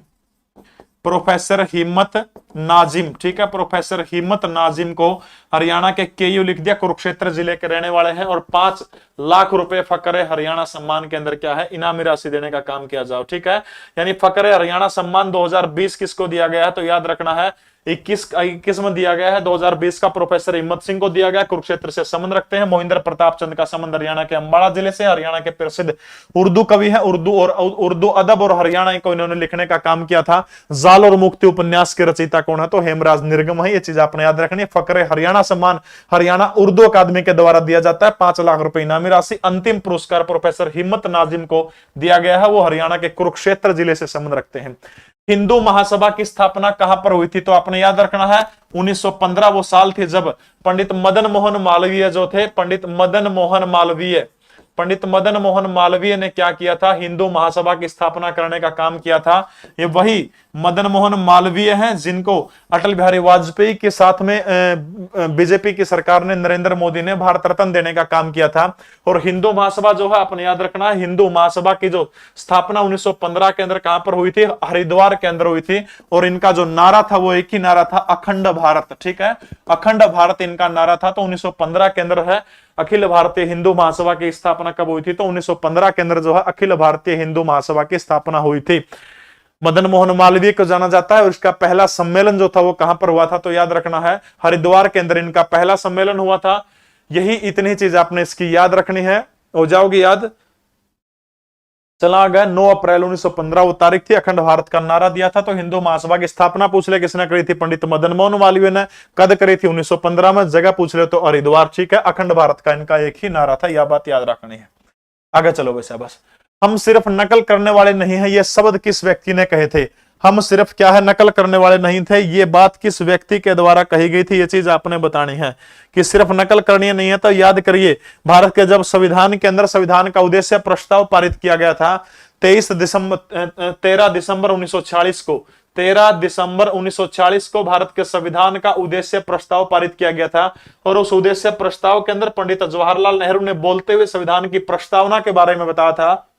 प्रोफेसर हिम्मत नाजिम, ठीक है, प्रोफेसर हिम्मत नाजिम को हरियाणा के केयू लिख दिया, कुरुक्षेत्र जिले के रहने वाले हैं, और 5 लाख रुपए फकरे हरियाणा सम्मान के अंदर क्या है, इनामी राशि देने का काम किया जाओ, ठीक है। यानी फकरे हरियाणा सम्मान 2020 किसको दिया गया है, तो याद रखना है 21 में दिया गया है, 2020 का प्रोफेसर हिम्मत सिंह को दिया गया, कुरुक्षेत्र से संबंध रखते हैं। मोहिंद्र प्रताप चंद का संबंध हरियाणा के अंबाला जिले से, हरियाणा के प्रसिद्ध उर्दू कवि हैं, उर्दू अदब और हरियाणा को इन्होंने लिखने का काम किया था। जाल और मुक्ति उपन्यास के रचयिता कौन है, तो हेमराज निर्गम है, ये चीज आपने याद रखनी है। फकरे हरियाणा सम्मान हरियाणा उर्दू अकादमी के द्वारा दिया जाता है, 5 लाख रुपए इनामी राशि। अंतिम पुरस्कार प्रोफेसर हिम्मत नाजिम को दिया गया है, वो हरियाणा के कुरुक्षेत्र जिले से संबंध रखते हैं। हिंदू महासभा की स्थापना कहां पर हुई थी, तो आपने याद रखना है 1915 वो साल थी जब पंडित मदन मोहन मालवीय जो थे, पंडित मदन मोहन मालवीय ने क्या किया था, हिंदू महासभा की स्थापना करने का काम किया था। ये वही मदन मोहन मालवीय हैं जिनको अटल बिहारी वाजपेयी के साथ में बीजेपी की सरकार ने, नरेंद्र मोदी ने भारत रत्न देने का काम किया था। और हिंदू महासभा जो है आपने याद रखना है, हिंदू महासभा की जो स्थापना 1915 के अंदर कहां पर हुई थी, हरिद्वार के अंदर हुई थी। और इनका जो नारा था वो एक ही नारा था, अखंड भारत, ठीक है, अखंड भारत इनका नारा था। तो 1915 के अंदर है अखिल भारतीय हिंदू महासभा की स्थापना कब हुई थी, तो 1915 के अंदर जो है अखिल भारतीय हिंदू महासभा की स्थापना हुई थी। मदन मोहन मालवीय को जाना जाता है, और इसका पहला सम्मेलन जो था वो कहां पर हुआ था, तो याद रखना है हरिद्वार के अंदर इनका पहला सम्मेलन हुआ था। यही इतनी चीज आपने इसकी याद रखनी है, हो जाओगी याद। चला गया 9 अप्रैल 1915 वो तारीख थी, अखंड भारत का नारा दिया था। तो हिंदू महासभा की स्थापना पूछ ले किसने करी थी, पंडित मदन मोहन मालवीय ने। कद करी थी 1915 में, जगह पूछ ले तो हरिद्वार, ठीक है। अखंड भारत का इनका एक ही नारा था, यह बात याद रखनी है। आगे चलो वैसे, बस हम सिर्फ नकल करने वाले नहीं है, ये शब्द किस व्यक्ति ने कहे थे, हम सिर्फ क्या है नकल करने वाले नहीं थे, ये बात किस व्यक्ति के द्वारा कही गई थी, ये चीज आपने बतानी है कि सिर्फ नकल करनी नहीं है। तो याद करिए, भारत के जब संविधान के अंदर संविधान का उद्देश्य प्रस्ताव पारित किया गया था 13 दिसंबर 1940 को, 13 दिसंबर 1940 को भारत के संविधान का उद्देश्य प्रस्ताव पारित किया गया था। और उस उद्देश्य प्रस्ताव के अंदर पंडित जवाहरलाल नेहरू ने बोलते हुए संविधान की प्रस्तावना के बारे में बताया था।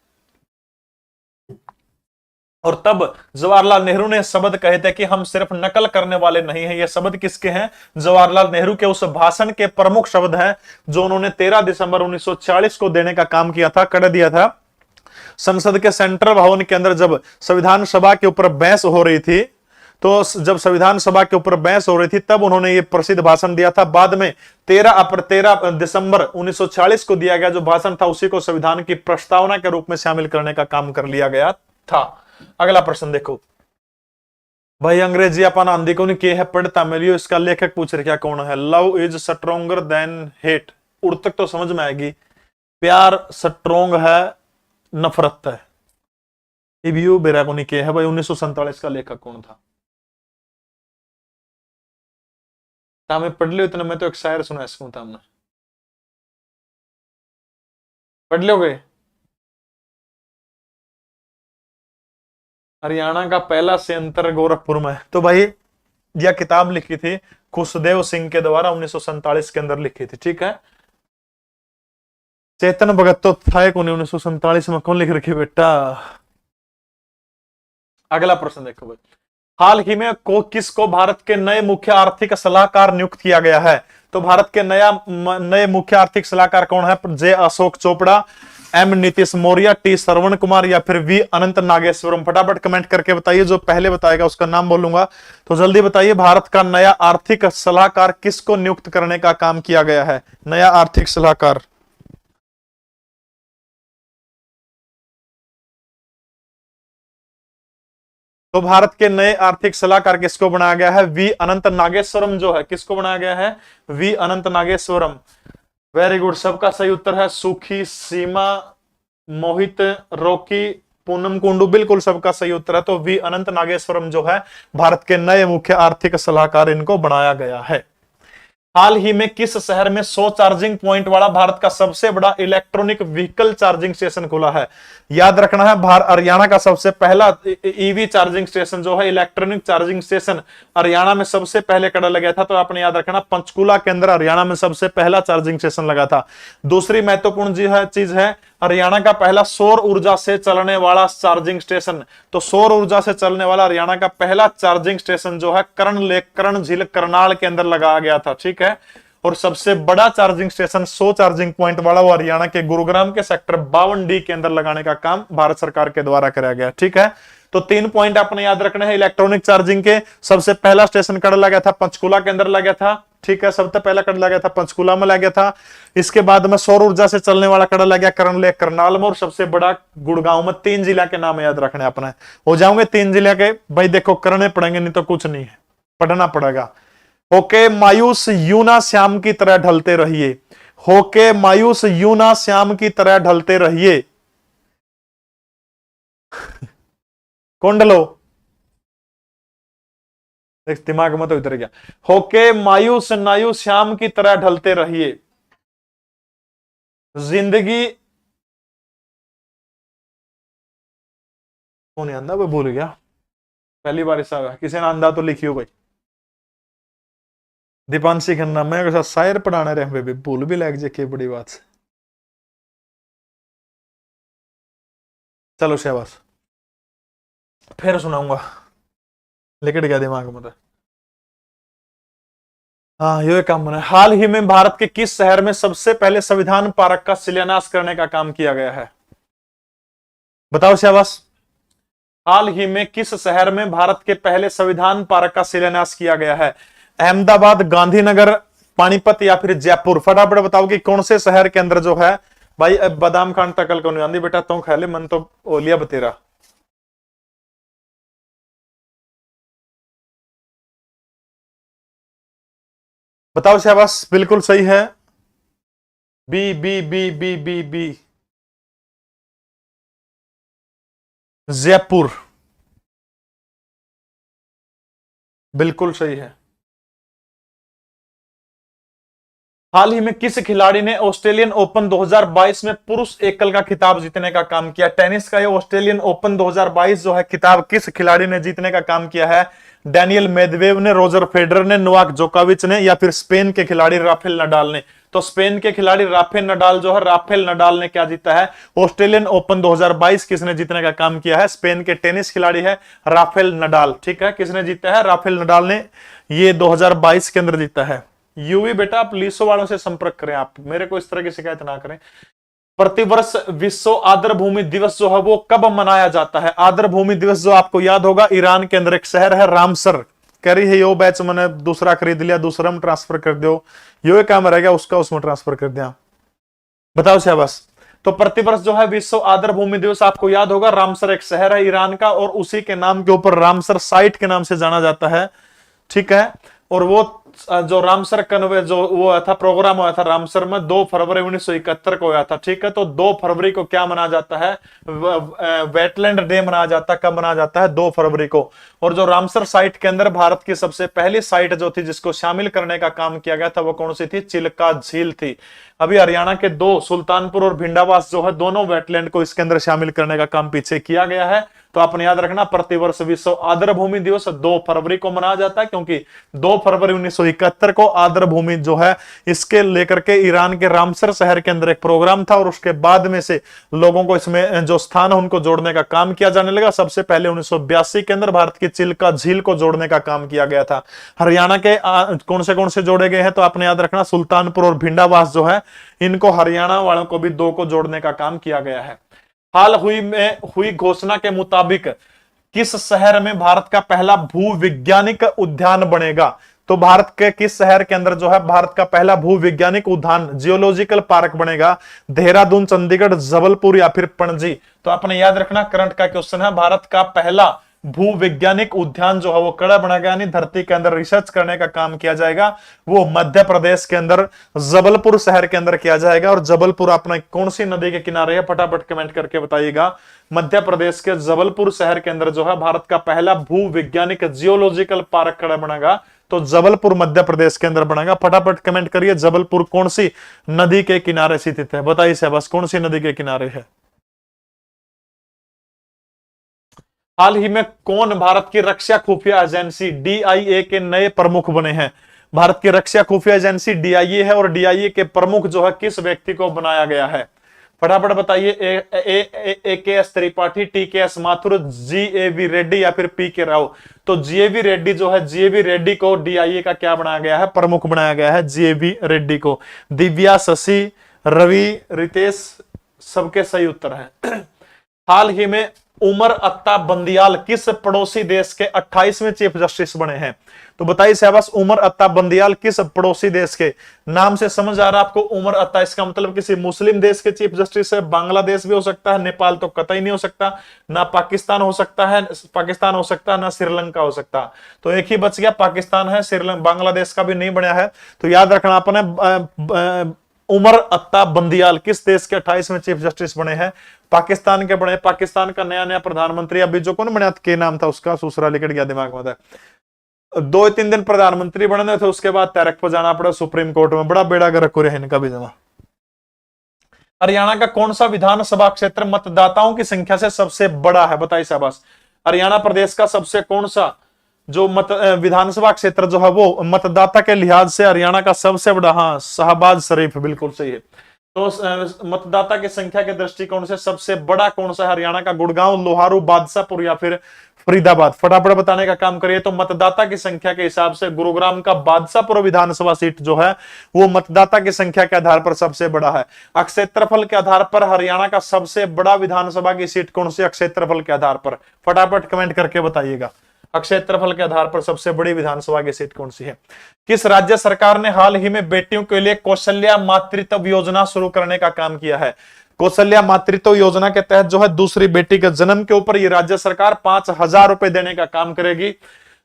और तब जवाहरलाल नेहरू ने शब्द कहे थे कि हम सिर्फ नकल करने वाले नहीं हैं। ये शब्द किसके हैं, जवाहरलाल नेहरू के उस भाषण के प्रमुख शब्द हैं जो उन्होंने 13 दिसंबर 1940 को देने का काम किया था, कर दिया था। संसद के सेंट्रल भवन के अंदर जब संविधान सभा के ऊपर बहस हो रही थी, तो जब संविधान सभा के ऊपर बहस हो रही थी तब उन्होंने ये प्रसिद्ध भाषण दिया था। बाद में 13 दिसंबर 1940 को दिया गया जो भाषण था उसी को संविधान की प्रस्तावना के रूप में शामिल करने का काम कर लिया गया था। अगला प्रश्न देखो भाई, अंग्रेजी अपन आंधी को नहीं किए है पढ़ता मिलियो, इसका लेखक पूछ रहा कौन है। Love is stronger then hate, उड़ तक तो समझ में आएगी, प्यार स्ट्रोंग है नफरत है। इबियो बेरा को नहीं किए है भाई, 1947 का लेखक कौन था, हमें पढ़ लियो इतना, मैं तो एक शायर सुना इसको था, हमने पढ़ लियोगे। हरियाणा का पहला सेंटर गोरखपुर में। तो भाई यह किताब लिखी थी खुशदेव सिंह के द्वारा 1947 के अंदर लिखी थी, ठीक है। चेतन भगत तो था कौन 1947 में, कौन लिख रखी बेटा। अगला प्रश्न देखो भाई, हाल ही में किसको भारत के नए मुख्य आर्थिक सलाहकार नियुक्त किया गया है। तो भारत के नए मुख्य आर्थिक सलाहकार कौन है, जे अशोक चोपड़ा, एम नीतीश मौर्य, टी श्रवण कुमार या फिर वी अनंत नागेश्वरम। फटाफट कमेंट करके बताइए, जो पहले बताएगा उसका नाम बोलूंगा। तो जल्दी बताइए, भारत का नया आर्थिक सलाहकार किसको नियुक्त करने का काम किया गया है, नया आर्थिक सलाहकार। तो भारत के नए आर्थिक सलाहकार किसको बनाया गया है, वी अनंत नागेश्वरम जो है, किसको बनाया गया है, we Anant Nageswaram. Very good, सबका सही उत्तर है सुखी, सीमा, मोहित, रॉकी, पूनम कुंडू, बिल्कुल सबका सही उत्तर है। तो वी अनंत नागेश्वरम जो है भारत के नए मुख्य आर्थिक सलाहकार, इनको बनाया गया है। हाल ही में किस शहर में 100 चार्जिंग पॉइंट वाला भारत का सबसे बड़ा इलेक्ट्रॉनिक व्हीकल चार्जिंग स्टेशन खुला है? याद रखना है, हरियाणा का सबसे पहला ईवी चार्जिंग स्टेशन जो है, इलेक्ट्रॉनिक चार्जिंग स्टेशन हरियाणा में सबसे पहले कड़ा लगा था। तो आपने याद रखना, पंचकुला के अंदर हरियाणा में सबसे पहला चार्जिंग स्टेशन लगा था। दूसरी महत्वपूर्ण चीज है, हरियाणा का पहला सौर ऊर्जा से चलने वाला चार्जिंग स्टेशन। तो सौर ऊर्जा से चलने वाला हरियाणा का पहला चार्जिंग स्टेशन जो है कर्ण झील करनाल के अंदर लगाया गया था, ठीक है। और सबसे बड़ा चार्जिंग स्टेशन 100 चार्जिंग पॉइंट वाला वो हरियाणा के गुरुग्राम के सेक्टर 52D के अंदर लगाने का काम भारत सरकार के द्वारा कराया गया, ठीक है। तो 3 पॉइंट आपने याद रखने हैं इलेक्ट्रॉनिक चार्जिंग के। सबसे पहला स्टेशन कड़ लगा था पंचकुला के अंदर लगा था, ठीक है, सबसे पहला कड़ लगा था पंचकुला में लगा था। इसके बाद में सौर ऊर्जा से चलने वाला कड़ा लगा करनाल में, और सबसे बड़ा गुड़गांव में। 3 जिला के नाम याद रखने अपने, हो जाओगे 3 जिले के भाई, देखो करने पड़ेंगे, नहीं तो कुछ नहीं है, पढ़ना पड़ेगा। होके मायूस यूना श्याम की तरह ढलते रहिए, होके मायूस यूना श्याम की तरह ढलते रहिए। कौन ढलो? दिमाग में तो उतर गया। होके मायूस नायु श्याम की तरह ढलते रहिए। जिंदगी कौन आंदा, वो भूल गया, पहली बार ऐसा हुआ। किसी ने आंदा तो लिखियो भाई। दीपांशी खन्ना, मैं शायर पढ़ाने रहे भी भूल भी लग जाए, बड़ी बात से। चलो शहबाज, फिर सुनाऊंगा, लिखट गया दिमाग में। हाँ, ये काम है। हाल ही में भारत के किस शहर में सबसे पहले संविधान पार्क का शिलान्यास करने का काम किया गया है? बताओ शहबाज। हाल ही में किस शहर में भारत के पहले संविधान पार्क का शिलान्यास किया गया है? अहमदाबाद, गांधीनगर, पानीपत या फिर जयपुर? फटाफट बताओ कि कौन से शहर के अंदर जो है भाई। बादाम खान तकल को नहीं आंदी बेटा, तो खा ले, मन तो ओलिया बतेरा। बताओ शहबाज, बिल्कुल सही है। B B B B B B, Jaipur, बिल्कुल सही है। हाल ही में किस खिलाड़ी ने ऑस्ट्रेलियन ओपन 2022 में पुरुष एकल का खिताब जीतने का काम किया? टेनिस का ये ऑस्ट्रेलियन ओपन 2022 जो है खिताब किस खिलाड़ी ने जीतने का काम किया है? डैनियल मेदवेव ने, रोजर फेडरर ने, नोवाक जोकोविच ने, या फिर स्पेन के खिलाड़ी राफेल नडाल ने? तो स्पेन के खिलाड़ी राफेल नडाल जो है, राफेल नडाल ने क्या जीता है? ऑस्ट्रेलियन ओपन 2022 किसने जीतने का काम किया है? स्पेन के टेनिस खिलाड़ी है राफेल नडाल, ठीक है। किसने जीता है? राफेल नडाल ने ये 2022 के अंदर जीता है। यूवी बेटा, आप लीसो वालों से संपर्क करें, आप मेरे को इस तरह की शिकायत ना करें। प्रतिवर्ष विश्व आर्द्र भूमि दिवस जो है वो कब मनाया जाता है? आर्द्र भूमि दिवस जो आपको याद होगा, ईरान के अंदर एक शहर है रामसर। कह रही है यो बैच मैंने दूसरा खरीद लिया, दूसरा में ट्रांसफर कर दो, यो काम रहेगा उसका उसमें ट्रांसफर कर दिया। बताओ शहबाज। तो प्रतिवर्ष जो है विश्व आर्द्र भूमि दिवस आपको याद होगा, रामसर एक शहर है ईरान का, और उसी के नाम के ऊपर रामसर साइट के नाम से जाना जाता है, ठीक है। और वो जो रामसर कन्वे जो वो था, प्रोग्राम हुआ था रामसर में 2 फरवरी 1971 को हुआ था, ठीक है। तो 2 फरवरी को क्या मनाया जाता है? वेटलैंड डे मनाया जाता है। कब मनाया जाता है? 2 फरवरी को। और जो रामसर साइट के अंदर भारत की सबसे पहली साइट जो थी जिसको शामिल करने का काम किया गया था, वो कौन सी थी? चिल्का झील थी। अभी हरियाणा के 2 सुल्तानपुर और भिंडावास जो है, दोनों वेटलैंड को इसके अंदर शामिल करने का काम पीछे किया गया है। तो आपने याद रखना, प्रतिवर्ष विश्व आर्द्र भूमि दिवस 2 फरवरी को मनाया जाता है, क्योंकि 2 फरवरी 1971 को आर्द्र भूमि जो है इसके लेकर के ईरान के रामसर शहर के अंदर एक प्रोग्राम था, और उसके बाद में से लोगों को इसमें जो स्थान है उनको जोड़ने का काम किया जाने लगा। सबसे पहले 1982 के अंदर भारत की चिल्का झील को जोड़ने का काम किया गया था। हरियाणा के कौन से जोड़े गए हैं? तो आपने याद रखना, सुल्तानपुर और भिंडावास जो है, इनको हरियाणा वालों को भी 2 को जोड़ने का काम किया गया है। हाल हुई घोषणा के मुताबिक किस शहर में भारत का पहला भूविज्ञानिक उद्यान बनेगा? तो भारत के किस शहर के अंदर जो है भारत का पहला भूविज्ञानिक उद्यान, जियोलॉजिकल पार्क बनेगा? देहरादून, चंडीगढ़, जबलपुर या फिर पणजी? तो आपने याद रखना, करंट का क्वेश्चन है, भारत का पहला भूविज्ञानिक उद्यान जो है वो कड़ा बनेगा, यानी धरती के अंदर रिसर्च करने का काम किया जाएगा, वो मध्य प्रदेश के अंदर जबलपुर शहर के अंदर किया जाएगा। और जबलपुर अपना कौन सी नदी के किनारे है? फटाफट कमेंट करके बताइएगा। मध्य प्रदेश के जबलपुर शहर के अंदर जो है भारत का पहला भूविज्ञानिक जियोलॉजिकल पार्क कड़ा बनेगा, तो जबलपुर मध्य प्रदेश के अंदर बनेगा। फटाफट कमेंट करिए, जबलपुर कौन सी नदी के किनारे स्थित है, बताइए शहबाज, कौन सी नदी के किनारे है। हाल ही में कौन भारत की रक्षा खुफिया एजेंसी DIA के नए प्रमुख बने हैं। भारत की रक्षा खुफिया एजेंसी DIA है और DIA के प्रमुख जो है किस व्यक्ति को बनाया गया है, फटाफट बताइए। AKS Tripathi, TKS Mathur, GAV Reddy या फिर PK राव। तो GAV रेड्डी जो है, GAV रेड्डी को DIA का क्या बनाया गया है, प्रमुख बनाया गया है GAV रेड्डी को। दिव्या, शशि, रवि, रितेश सबके सही उत्तर हैं। हाल ही में उमर अत्ता बंदियाल किस पड़ोसी देश के 28वें चीफ जस्टिस बने हैं। तो बताइए शहबाज, उमर अत्ता बंदियाल किस पड़ोसी देश के, नाम से समझ आ रहा है आपको उमर अत्ता, इसका मतलब किसी मुस्लिम देश के चीफ जस्टिस है। बांग्लादेश भी हो सकता है, नेपाल तो कतई नहीं हो सकता, ना पाकिस्तान हो सकता है, पाकिस्तान हो सकता है, ना श्रीलंका हो सकता। तो एक ही बच गया, पाकिस्तान है, श्रीलंका, बांग्लादेश का भी नहीं बना है। तो याद रखना आपने, उमर अत्ता बंदियाल किस देश के 28वें चीफ जस्टिस बने हैं, पाकिस्तान के बने। पाकिस्तान का नया नया प्रधानमंत्री अभी जो कौन बना, के नाम था उसका, दूसरा लिखट गया दिमाग में था। 2-3 दिन प्रधानमंत्री बनने थे, उसके बाद तैरक पर जाना पड़ा सुप्रीम कोर्ट में, बड़ा बेड़ा गर्क हो रहा है इनका भी जमा। हरियाणा का कौन सा विधानसभा क्षेत्र मतदाताओं की संख्या से सबसे बड़ा है, बताइए शाबाश। हरियाणा प्रदेश का सबसे कौन सा जो विधानसभा क्षेत्र जो है वो मतदाता के लिहाज से हरियाणा का सबसे बड़ा, हाँ शाहबाज शरीफ, बिल्कुल सही है। तो मतदाता की संख्या के दृष्टिकोण से सबसे बड़ा कौन सा हरियाणा का, गुड़गांव, लोहारू, बादशाहपुर या फिर फरीदाबाद, फटाफट बताने का काम करिए। तो मतदाता की संख्या के हिसाब से गुरुग्राम का बादशाहपुर विधानसभा सीट जो है वो मतदाता की संख्या के आधार पर सबसे बड़ा है। क्षेत्रफल के आधार पर हरियाणा का सबसे बड़ा विधानसभा की सीट कौन सी, क्षेत्रफल के आधार पर, फटाफट कमेंट करके बताइएगा। क्षेत्रफल के आधार पर सबसे बड़ी विधानसभा की सीट कौन सी है। किस राज्य सरकार ने हाल ही में बेटियों के लिए कौशल्या मातृत्व योजना शुरू करने का काम किया है। कौशल्या मातृत्व योजना के तहत जो है दूसरी बेटी के जन्म के ऊपर ये राज्य सरकार 5,000 रुपए देने का काम करेगी।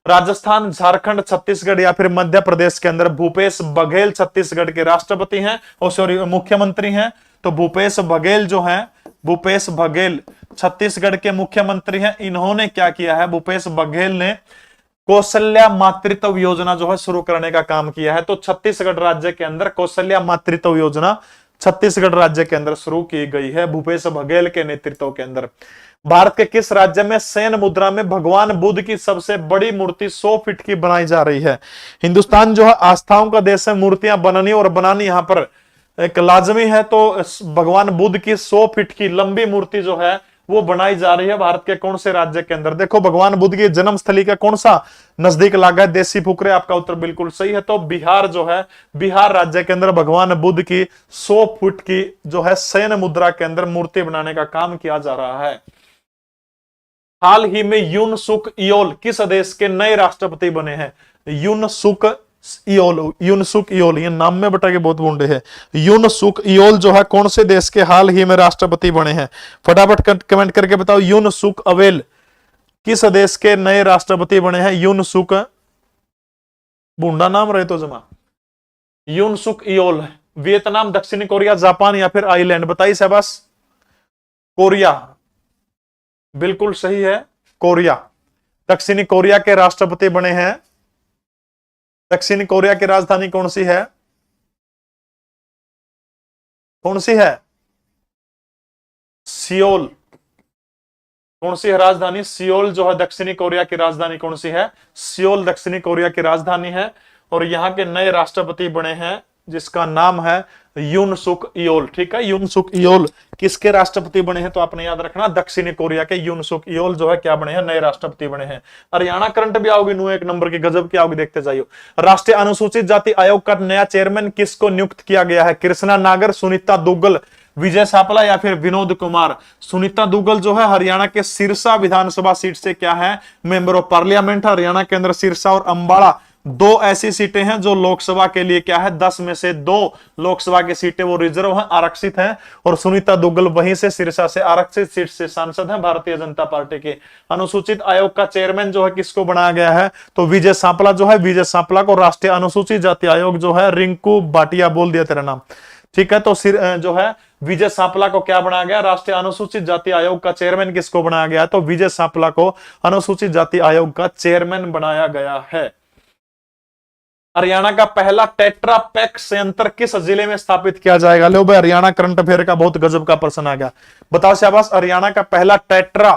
राजस्थान, झारखंड, छत्तीसगढ़ या फिर मध्य प्रदेश के अंदर भूपेश बघेल छत्तीसगढ़ के राष्ट्रपति हैं और सॉरी मुख्यमंत्री हैं। तो भूपेश बघेल जो हैं, भूपेश बघेल छत्तीसगढ़ के मुख्यमंत्री हैं। इन्होंने क्या किया है, भूपेश बघेल ने कौशल्या मातृत्व योजना जो है शुरू करने का काम किया है। तो छत्तीसगढ़ राज्य के अंदर कौशल्या मातृत्व योजना छत्तीसगढ़ राज्य के अंदर शुरू की गई है भूपेश बघेल के नेतृत्व के अंदर। भारत के किस राज्य में शयन मुद्रा में भगवान बुद्ध की सबसे बड़ी मूर्ति 100 फीट की बनाई जा रही है। हिंदुस्तान जो है आस्थाओं का देश है, मूर्तियां बननी और बनानी यहाँ पर एक लाजमी है। तो भगवान बुद्ध की 100 फीट की लंबी मूर्ति जो है वो बनाई जा रही है भारत के कौन से राज्य के अंदर। देखो भगवान बुद्ध की जन्म स्थली का कौन सा नजदीक लगा है, देसी फुकरे, आपका उत्तर बिल्कुल सही है। तो बिहार जो है, बिहार राज्य के अंदर भगवान बुद्ध की 100 फुट की जो है शयन मुद्रा के अंदर मूर्ति बनाने का काम किया जा रहा है। हाल ही में यून सुक इयोल किस देश के नए राष्ट्रपति बने हैं। यून सुक इयोल, यून सुक इयोल, ये नाम में बटा के बहुत बूंदे हैं। यून सुक इयोल जो है कौन से देश के हाल ही में राष्ट्रपति बने हैं, फटाफट कमेंट करके बताओ। यून सुक अवेल किस देश के नए राष्ट्रपति बने हैं। यून सुक, बूंदा नाम रहे तो जमा। यून सुक इयोल, वियतनाम, दक्षिणी कोरिया, जापान या फिर आइलैंड, बताइए शाबाश। कोरिया, बिल्कुल सही है, कोरिया। दक्षिणी कोरिया के राष्ट्रपति बने हैं। दक्षिणी कोरिया की राजधानी कौन सी है, कौन सी है, सियोल। कौन सी है राजधानी, सियोल जो है दक्षिणी कोरिया की राजधानी कौन सी है, सियोल दक्षिणी कोरिया की राजधानी है। और यहाँ के नए राष्ट्रपति बने हैं जिसका नाम है यून सुक इयोल। ठीक है, यून सुक इयोल किसके राष्ट्रपति बने हैं, तो आपने याद रखना दक्षिणी कोरिया के यून सुक इयोल जो है क्या बने हैं, नए राष्ट्रपति बने हैं। हरियाणा करंट भी आओगे, नु एक नंबर की गजब की आओगे, देखते जाइए। राष्ट्रीय अनुसूचित जाति आयोग का नया चेयरमैन किसको नियुक्त किया गया है। कृष्णा नागर, सुनीता दुग्गल, विजय सापला या फिर विनोद कुमार। सुनीता दुग्गल जो है हरियाणा के सिरसा विधानसभा सीट से क्या है, मेंबर ऑफ पार्लियामेंट। हरियाणा के अंदर सिरसा और अंबाला दो ऐसी सीटें हैं जो लोकसभा के लिए क्या है, 10 में से 2 लोकसभा की सीटें वो रिजर्व हैं, आरक्षित हैं। और सुनीता दुग्गल वहीं से सिरसा से आरक्षित सीट से सांसद हैं भारतीय जनता पार्टी के। अनुसूचित आयोग का चेयरमैन जो है किसको बनाया गया है, तो विजय सांपला जो है, विजय सांपला को राष्ट्रीय अनुसूचित जाति आयोग जो है, रिंकू भाटिया बोल दिया तेरा नाम, ठीक है। तो जो है विजय सांपला को क्या बनाया गया, राष्ट्रीय अनुसूचित जाति आयोग का चेयरमैन किसको बनाया गया, तो विजय सांपला को अनुसूचित जाति आयोग का चेयरमैन बनाया गया है। हरियाणा का पहला टेट्रा पैक संयंत्र किस जिले में स्थापित किया जाएगा? लो भाई, हरियाणा करंट अफेयर का बहुत गजब का प्रश्न आ गया। बताओ शाबाश, हरियाणा का पहला टेट्रा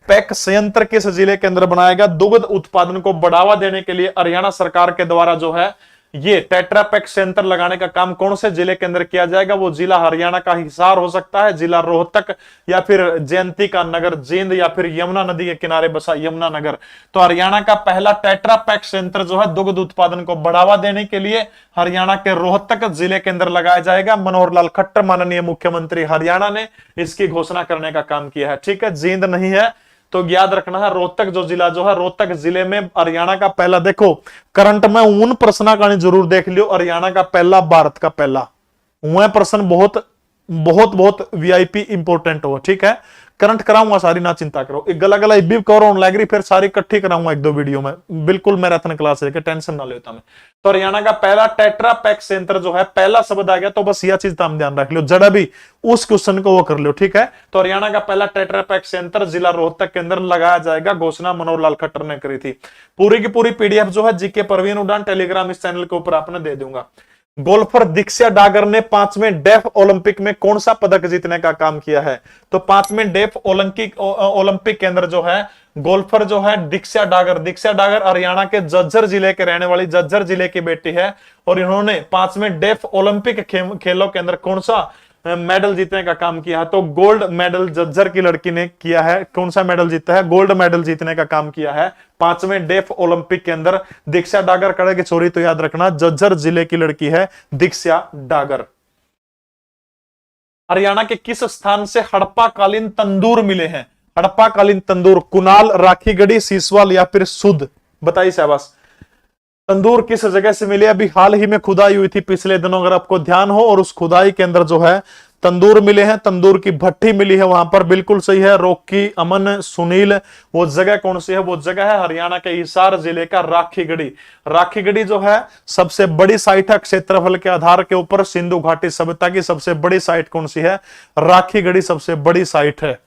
पैक संयंत्र किस जिले के अंदर बनाएगा? दुग्ध उत्पादन को बढ़ावा देने के लिए हरियाणा सरकार के द्वारा जो है ये टेट्रा पैक संयंत्र लगाने का काम कौन से जिले के अंदर किया जाएगा? वो जिला हरियाणा का हिसार हो सकता है, जिला रोहतक, या फिर जयंती का नगर जींद, या फिर यमुना नदी के किनारे बसा यमुना नगर। तो हरियाणा का पहला टेट्रा पैक संयंत्र जो है दुग्ध उत्पादन को बढ़ावा देने के लिए हरियाणा के रोहतक जिले के अंदर लगाया जाएगा। मनोहर लाल खट्टर माननीय मुख्यमंत्री हरियाणा ने इसकी घोषणा करने का काम किया है। ठीक है, जींद नहीं है तो याद रखना है रोहतक जो जिला जो है, रोहतक जिले में हरियाणा का पहला, देखो करंट में उन प्रश्न का जरूर देख लियो, हरियाणा का पहला, भारत का पहला, वह प्रश्न बहुत बहुत बहुत वीआईपी इंपोर्टेंट हो। ठीक है, करंट कराऊंगा सारी, ना चिंता करो, एक गला गला भी कवर होने लग रही, फिर सारी इकट्ठी कराऊंगा एक दो वीडियो में, बिल्कुल मैराथन क्लास है, टेंशन ना लेता मैं। तो हरियाणा का पहला टेट्रा पैक संयंत्र जो है, पहला शब्द आ गया तो बस यह चीज तुम ध्यान रख लो, जरा भी उस क्वेश्चन को वो कर लो। ठीक है, तो हरियाणा का पहला टेट्रा पैक संयंत्र जिला रोहतक के अंदर लगाया जाएगा, घोषणा मनोहर लाल खट्टर ने करी थी। पूरी की पूरी पीडीएफ जो है जीके परवीन उड़ान टेलीग्राम इस चैनल के ऊपर आपने दे दूंगा। गोल्फर दीक्षा डागर ने 5वें डेफ ओलंपिक में कौन सा पदक जीतने का काम किया है? तो 5वें डेफ ओलंपिक के अंदर जो है गोल्फर जो है दीक्षा डागर हरियाणा के झज्जर जिले के रहने वाली, झज्जर जिले की बेटी है, और इन्होंने 5वें डेफ ओलंपिक खेलों के अंदर कौन सा मेडल जीतने का काम किया है? तो गोल्ड मेडल झज्जर की लड़की ने किया है। कौन सा मेडल जीता है? गोल्ड मेडल जीतने का काम किया है 5वें डेफ ओलंपिक के अंदर। दीक्षा डागर कड़े की छोरी, तो याद रखना झज्जर जिले की लड़की है दीक्षा डागर। हरियाणा के किस स्थान से हड़प्पाकालीन तंदूर मिले हैं? हड़प्पाकालीन तंदूर कुनाल, राखीगढ़ी, सीसवाल या फिर सुध? बताइए शाबाश, तंदूर किस जगह से मिले? अभी हाल ही में खुदाई हुई थी पिछले दिनों, अगर आपको ध्यान हो, और उस खुदाई के अंदर जो है तंदूर मिले हैं, तंदूर की भट्टी मिली है वहां पर, बिल्कुल सही है। रोकी, अमन, सुनील, वो जगह कौन सी है? वो जगह है हरियाणा के हिसार जिले का राखीगढ़ी। राखीगढ़ी जो है सबसे बड़ी साइट है क्षेत्रफल के आधार के ऊपर, सिंधु घाटी सभ्यता की सबसे बड़ी साइट कौन सी है? राखीगढ़ी सबसे बड़ी साइट है।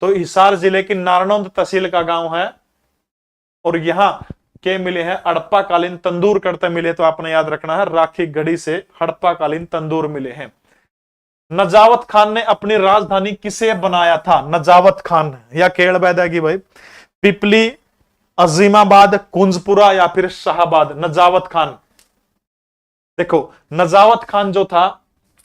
तो हिसार जिले की नारनौंद तहसील का गांव है, और यहां के मिले हैं हड़प्पाकालीन तंदूर करते मिले, तो आपने याद रखना है राखीगढ़ी से हड़प्पाकालीन तंदूर मिले हैं। नजावत खान ने अपनी राजधानी किसे बनाया था? नजावत खान या केड़ बैदागी भाई, पिपली, अजीमाबाद, कुंजपुरा या फिर शाहबाद? नजावत खान। देखो नजावत खान जो था,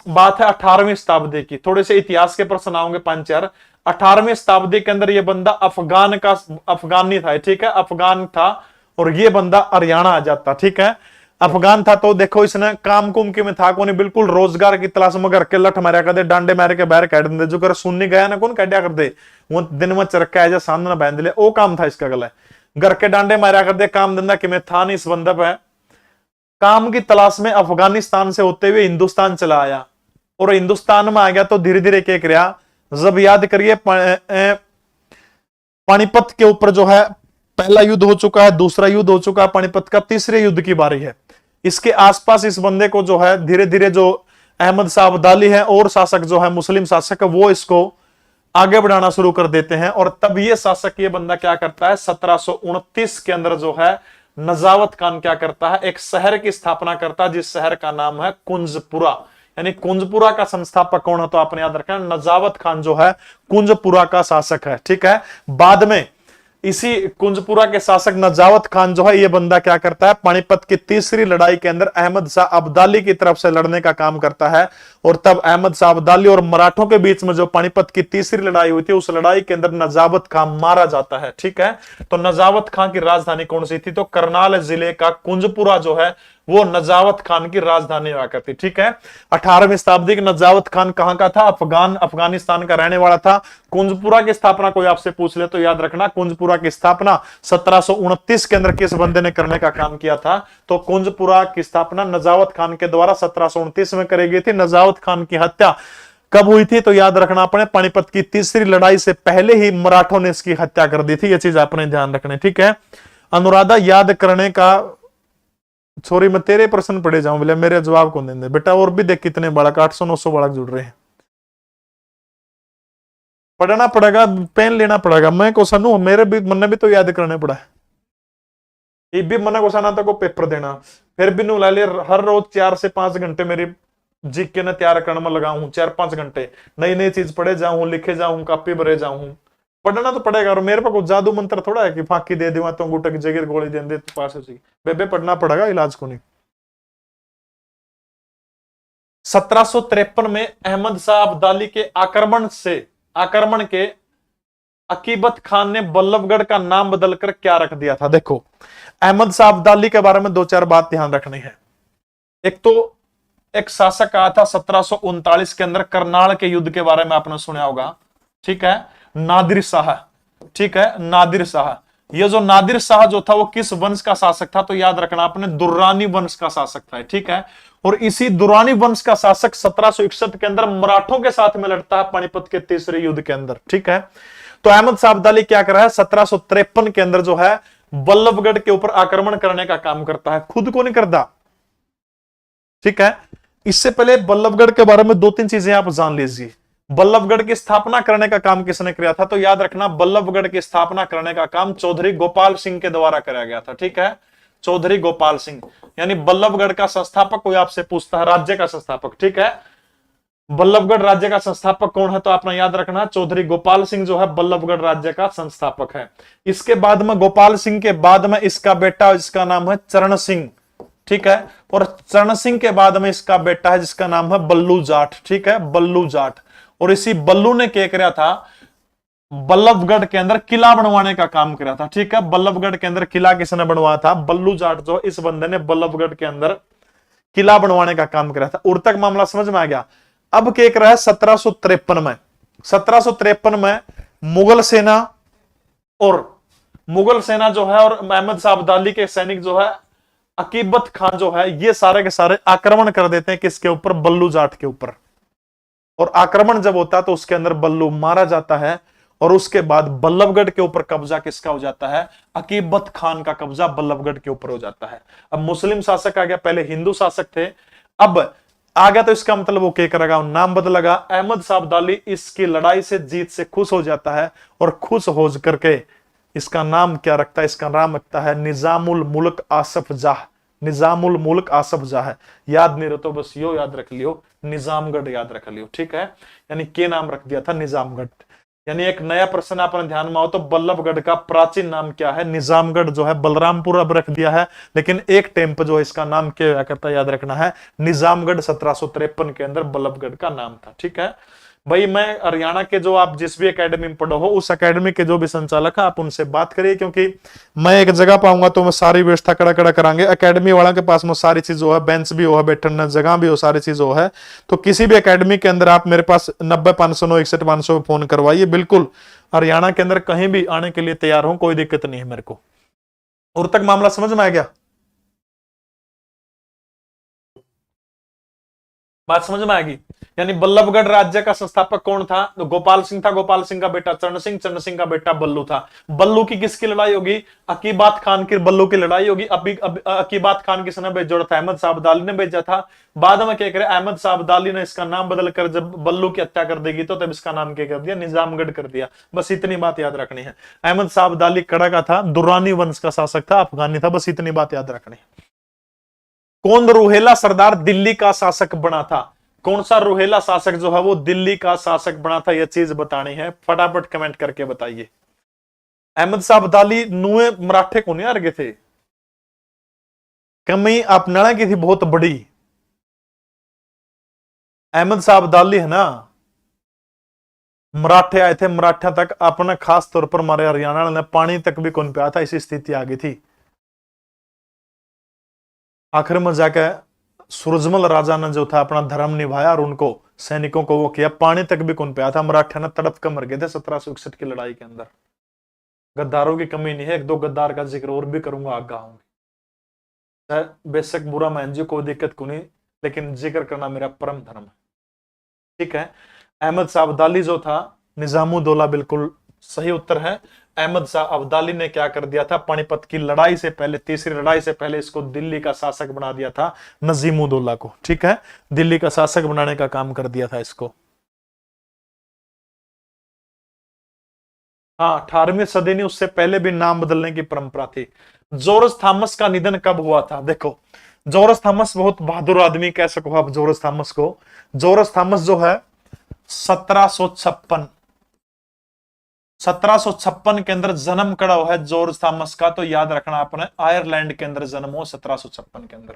बात है 18वीं शताब्दी की, थोड़े से इतिहास के प्रश्न आएंगे 5-4। 18वीं शताब्दी के अंदर यह बंदा अफगानी था। ठीक है, अफगान था, और ये बंदा हरियाणा आ जाता। ठीक है, अफगान था, तो देखो इसने काम कुम के में था कौन, बिल्कुल रोजगार की तलाश में घर के लठ मारा कर दे, डांडे मारे के बाहर काट दे, जो कर सुनने गया ना कौन काटा कर दे, वो दिन में चरका है सामने बांध ले, वो काम था इसका। गला घर के डांडे मारा कर दे, काम धंधा कि था नहीं इस बंदा पे। काम की तलाश में अफगानिस्तान से होते हुए हिंदुस्तान चला आया, और हिंदुस्तान में आ गया तो धीरे धीरे क्या किया, जब याद करिए पानीपत के ऊपर जो है पहला युद्ध हो चुका है, दूसरा युद्ध हो चुका है, पानीपत का तीसरे युद्ध की बारी है। इसके आसपास इस बंदे को जो है धीरे धीरे जो अहमद शाह अब्दाली है और शासक जो है मुस्लिम शासक, वो इसको आगे बढ़ाना शुरू कर देते हैं, और तब ये शासक ये बंदा क्या करता है, 1729 के अंदर जो है नजावत खान क्या करता है, एक शहर की स्थापना करता है, जिस शहर का नाम है कुंजपुरा। यानी कुंजपुरा का संस्थापक कौन है? तो आपने याद रखना नजावत खान जो है कुंजपुरा का शासक है। ठीक है, बाद में इसी कुंजपुरा के शासक नजावत खान जो है ये बंदा क्या करता है, पानीपत की तीसरी लड़ाई के अंदर अहमद शाह अब्दाली की तरफ से लड़ने का काम करता है, और तब अहमद शाह अब्दाली और मराठों के बीच में जो पानीपत की तीसरी लड़ाई हुई थी, उस लड़ाई के अंदर नजावत खान मारा जाता है। ठीक है, तो नजावत खान की राजधानी कौन सी थी? तो करनाल जिले का कुंजपुरा जो है वो नजावत खान की राजधानी हुआ करती। ठीक है, 18वीं शताब्दी के नजावत खान कहां का था? अफगानिस्तान का रहने वाला था। कुंजपुरा की स्थापना कोई आपसे पूछ ले तो याद रखना, कुंजपुरा की स्थापना 1729 के अंदर किस बंदे ने करने का काम किया था? तो कुंजपुरा की स्थापना नजावत खान के द्वारा 1729 में करी गई थी। नजावत खान की हत्या कब हुई थी? तो याद रखना अपने पानीपत की तीसरी लड़ाई से पहले ही मराठों ने इसकी हत्या कर दी थी, यह चीज आपने ध्यान रखनी। ठीक है, अनुराधा याद करने का, सॉरी मैं तेरे प्रश्न पढ़े जाऊं बोले, मेरे जवाब कौन देंगे बेटा? और भी देख कितने बालक, 800-900 बालक जुड़ रहे हैं, पढ़ना पड़ेगा, पेन लेना पड़ेगा। मैं क्वेश्चन हूं, मेरे भी मन भी तो याद करने पड़ा है, ये भी मना क्वेश्चन आता को पेपर देना। फिर भी नु ला ले, हर रोज 4 से 5 घंटे मेरी जीके ने तैयार करने में लगाऊं, 4-5 घंटे नई नई चीज पढ़े जाऊं, लिखे जाऊं, कॉपी भरे जाऊं। पढ़ना तो पड़ेगा, और मेरे पास जादू मंत्र थोड़ा है कि फांकी दे दूंगा तो अंगूठे की जगह गोली दे दे तो पास हो जाएगी। बेबे पढ़ना पड़ेगा, इलाज को नहीं। 1753 में अहमद शाह अब्दाली के आक्रमण के अकीबत खान ने बल्लभगढ़ का नाम बदलकर क्या रख दिया था? देखो, अहमद शाह अब्दाली के बारे में 2-4 बात ध्यान रखनी है। एक तो एक शासक आया था 1739 के अंदर, करनाल के युद्ध के बारे में आपने सुना होगा, ठीक है, नादिर शाह, ठीक है, नादिर शाह। ये जो नादिर शाह जो था वो किस वंश का शासक था? तो याद रखना आपने, दुर्रानी वंश का शासक था, ठीक है। और इसी दुर्रानी वंश का शासक 1761 के अंदर मराठों के साथ में लड़ता है पानीपत के तीसरे युद्ध के अंदर, ठीक है। तो अहमद शाह अब्दाली क्या कर रहा है? 1753 के अंदर जो है बल्लभगढ़ के ऊपर आक्रमण करने का काम करता है, खुद को नहीं करता, ठीक है। इससे पहले बल्लभगढ़ के बारे में 2-3 चीजें आप जान लीजिए। बल्लभगढ़ की स्थापना करने का काम किसने किया था? तो याद रखना, बल्लभगढ़ की स्थापना करने का काम चौधरी गोपाल सिंह के द्वारा कराया गया था, ठीक है, चौधरी गोपाल सिंह। यानी बल्लभगढ़ का संस्थापक कोई आपसे पूछता है, राज्य का संस्थापक, ठीक है, बल्लभगढ़ राज्य का संस्थापक कौन है? तो आपने याद रखना, चौधरी गोपाल सिंह जो है बल्लभगढ़ राज्य का संस्थापक है। इसके बाद में, गोपाल सिंह के बाद में इसका बेटा, जिसका नाम है चरण सिंह, ठीक है, और चरण सिंह के बाद में इसका बेटा है जिसका नाम है बल्लू जाट, ठीक है, बल्लू जाट। और इसी बल्लू ने क्या किया था? बल्लभगढ़ के अंदर किला बनवाने का काम किया था, ठीक है। बल्लभगढ़ के अंदर किला किसने बनवाया था? बल्लू जाट, जो इस बंदे ने बल्लभगढ़ के अंदर किला बनवाने का काम किया था। उर तक मामला समझ में आ गया। अब क्या कर रहा है? 1753 में मुगल सेना जो है और अहमद शाह अब्दाली के सैनिक जो है, अकीबत खान जो है, ये सारे के सारे आक्रमण कर देते हैं किसके ऊपर? बल्लू जाट के ऊपर। और आक्रमण जब होता है तो उसके अंदर बल्लू मारा जाता है, और उसके बाद बल्लभगढ़ के ऊपर कब्जा किसका हो जाता है? अकीबत खान का कब्जा बल्लभगढ़ के ऊपर हो जाता है। अब मुस्लिम शासक आ गया, पहले हिंदू शासक थे, अब आ गया, तो इसका मतलब वो क्या करेगा? नाम बदलेगा। अहमद शाह अब्दाली इसकी लड़ाई से, जीत से खुश हो जाता है, और खुश हो करके इसका नाम क्या रखता है? इसका नाम रखता है निजामुल मुल्क आसफ जाह। निजामुल मुल्क आसफ जाह है, याद नहीं रहो तो बस यो याद रख लियो, निजामगढ़ याद रख लियो, ठीक है। यानी के नाम रख दिया था? निजामगढ़। यानी एक नया प्रश्न अपने ध्यान में आओ तो, बल्लभगढ़ का प्राचीन नाम क्या है? निजामगढ़ जो है बलरामपुर अब रख दिया है, लेकिन एक टाइम पर जो है इसका नाम क्या हुआ करता है, याद रखना है, निजामगढ़। 1753 के अंदर बल्लभगढ़ का नाम था, ठीक है भाई। मैं हरियाणा के जो आप जिस भी एकेडमी में पढ़ो हो, उस एकेडमी के जो भी संचालक है आप उनसे बात करिए, क्योंकि मैं एक जगह पाऊंगा तो मैं सारी व्यवस्था कड़ा कड़ा करांगे। एकेडमी वाला के पास में सारी चीज हो है, बेंच भी हो है, बैठने जगह भी हो, सारी चीज हो है। तो किसी भी एकेडमी के अंदर आप मेरे पास 90-509 61-500 फोन करवाइए, बिल्कुल हरियाणा के अंदर कहीं भी आने के लिए तैयार हूं, कोई दिक्कत नहीं है मेरे को। और तक मामला समझ में आ गया? बात समझ में आएगी? यानी बल्लभगढ़ राज्य का संस्थापक कौन था? तो गोपाल सिंह था, गोपाल सिंह का बेटा चरण सिंह, चरण सिंह का बेटा बल्लू था। बल्लू की किसकी लड़ाई होगी? अकीबात खान की बल्लू की लड़ाई होगी। अकीबात खान किसने भेजा था? अहमद शाह अब्दाली ने भेजा था। बाद में क्या करे, अहमद शाह अब्दाली ने इसका नाम बदलकर जब बल्लू की हत्या कर देगी तो तब इसका नाम क्या कर दिया? निजामगढ़ कर दिया। बस इतनी बात याद रखनी है। अहमद शाह अब्दाली कड़ा का था, दुर्रानी वंश का शासक था, अफगानी था, बस इतनी बात याद रखनी है। कौन रुहेला सरदार दिल्ली का शासक बना था? कौन सा रुहेला शासक जो है वो दिल्ली का शासक बना था? यह चीज बतानी है, फटाफट कमेंट करके बताइए। अहमद शाह अब्दाली नुए मराठे को नहीं हार गए थे, कमी अपनाने की थी बहुत बड़ी। अहमद शाह अब्दाली है ना, मराठे आए थे, मराठा तक अपने खास तौर पर हमारे हरियाणा ने पानी तक भी कौन पिया था, ऐसी स्थिति आ गई थी। आखिर में जाकर सूरजमल राजा ने जो था अपना धर्म निभाया और उनको सैनिकों को वो किया, पानी तक भी कौन पिया था। मराठा ने तड़प कर मर गए थे 1761 की लड़ाई के अंदर। गद्दारों की कमी नहीं है, 1-2 गद्दार का जिक्र और भी करूंगा आगे आऊंगी। बेशक बुरा मान जी, कोई दिक्कत को नहीं, लेकिन जिक्र करना मेरा परम धर्म है, ठीक है। अहमद शाह अब्दाली जो था, निजामुद्दौला बिल्कुल सही उत्तर है। अहमद शाह अब्दाली ने क्या कर दिया था? पानीपत की लड़ाई से पहले, तीसरी लड़ाई से पहले इसको दिल्ली का शासक बना दिया था, नजीमुद्दौला को, ठीक है। दिल्ली का शासक बनाने का काम कर दिया था इसको। हाँ, 18वीं सदी ने, उससे पहले भी नाम बदलने की परंपरा थी। जॉर्ज थॉमस का निधन कब हुआ था? देखो, जॉर्ज थॉमस बहुत बहादुर आदमी कह सको आप जॉर्ज थॉमस को। जॉर्ज थॉमस जो है 1756 के अंदर जन्म कड़ा हुआ है जॉर्ज थॉमस का। तो याद रखना आपने, आयरलैंड के अंदर जन्म हो 1756 के अंदर।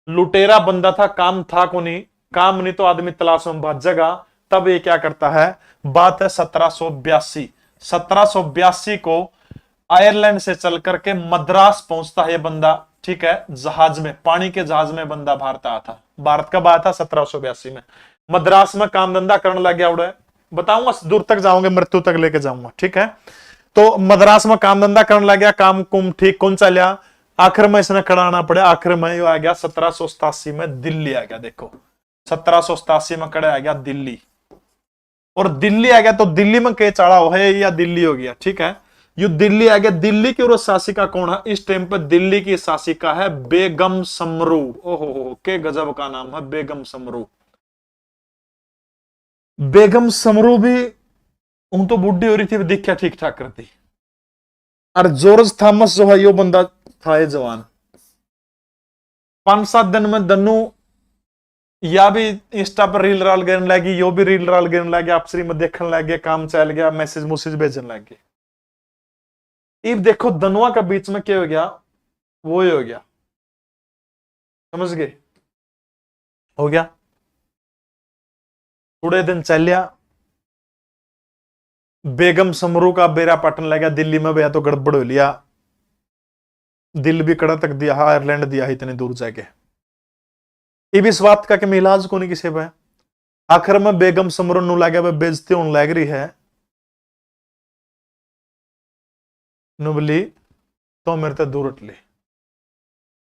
लुटेरा बंदा था, काम था को नहीं, काम नहीं तो आदमी तलाश में भागेगा। तब ये क्या करता है, बात है 1782 को आयरलैंड से चल करके मद्रास पहुंचता है ये बंदा, ठीक है, जहाज में, पानी के जहाज में बंदा भारत आया था। भारत कब आया था, 1782 में। मद्रास में काम धंधा करने लग गया उड़े, बताऊंगा दूर तक जाऊंगे, मृत्यु तक लेके जाऊंगा, ठीक है। तो मद्रास में काम धंधा करने लग गया, काम कुम ठीक कौन चलिया। आखिर में इसने खड़ाना पड़े, आखिर में आ गया 1787 में दिल्ली आ गया। देखो 1787 में खड़े आ गया दिल्ली, और दिल्ली आ गया तो दिल्ली में के चढ़ा हो है या दिल्ली हो गया, ठीक है। यू दिल्ली आ गया। दिल्ली की और शासिका कौन है इस टाइम पे, दिल्ली की शासिका है बेगम समरू। ओहो के गजब का नाम है, बेगम समरू। बेगम समरू भी उन तो बुढ़ी हो रही थी, दिखा ठीक ठाक करती। और जॉर्ज थॉमस जो है यो बंदा था ये जवान। 5-7 दिन में दन्नू या भी इंस्टा पर रील राल गिरने लगी, यो भी रील राल गिरने लगे, आपसी में देखने लगे, काम चल गया, मैसेज मुसेज भेजने लगे। इब देखो दनुआ का बीच में क्या हो गया, वो ही हो गया, समझ गए, हो गया। थोड़े दिन चल लिया, बेगम समरू का बेरा पटन लगा दिल्ली में, भैया तो गड़बड़ हो लिया, दिल भी कड़ा तक दिया, आयरलैंड दिया इतने दूर जाके। इब इस बात का कि मिलाज को नहीं किसी पे। आखिर में बेगम समरू नु लगे बेइज्जती होने लग रही है, नुबली तो मेरे ते दूर उठ ली,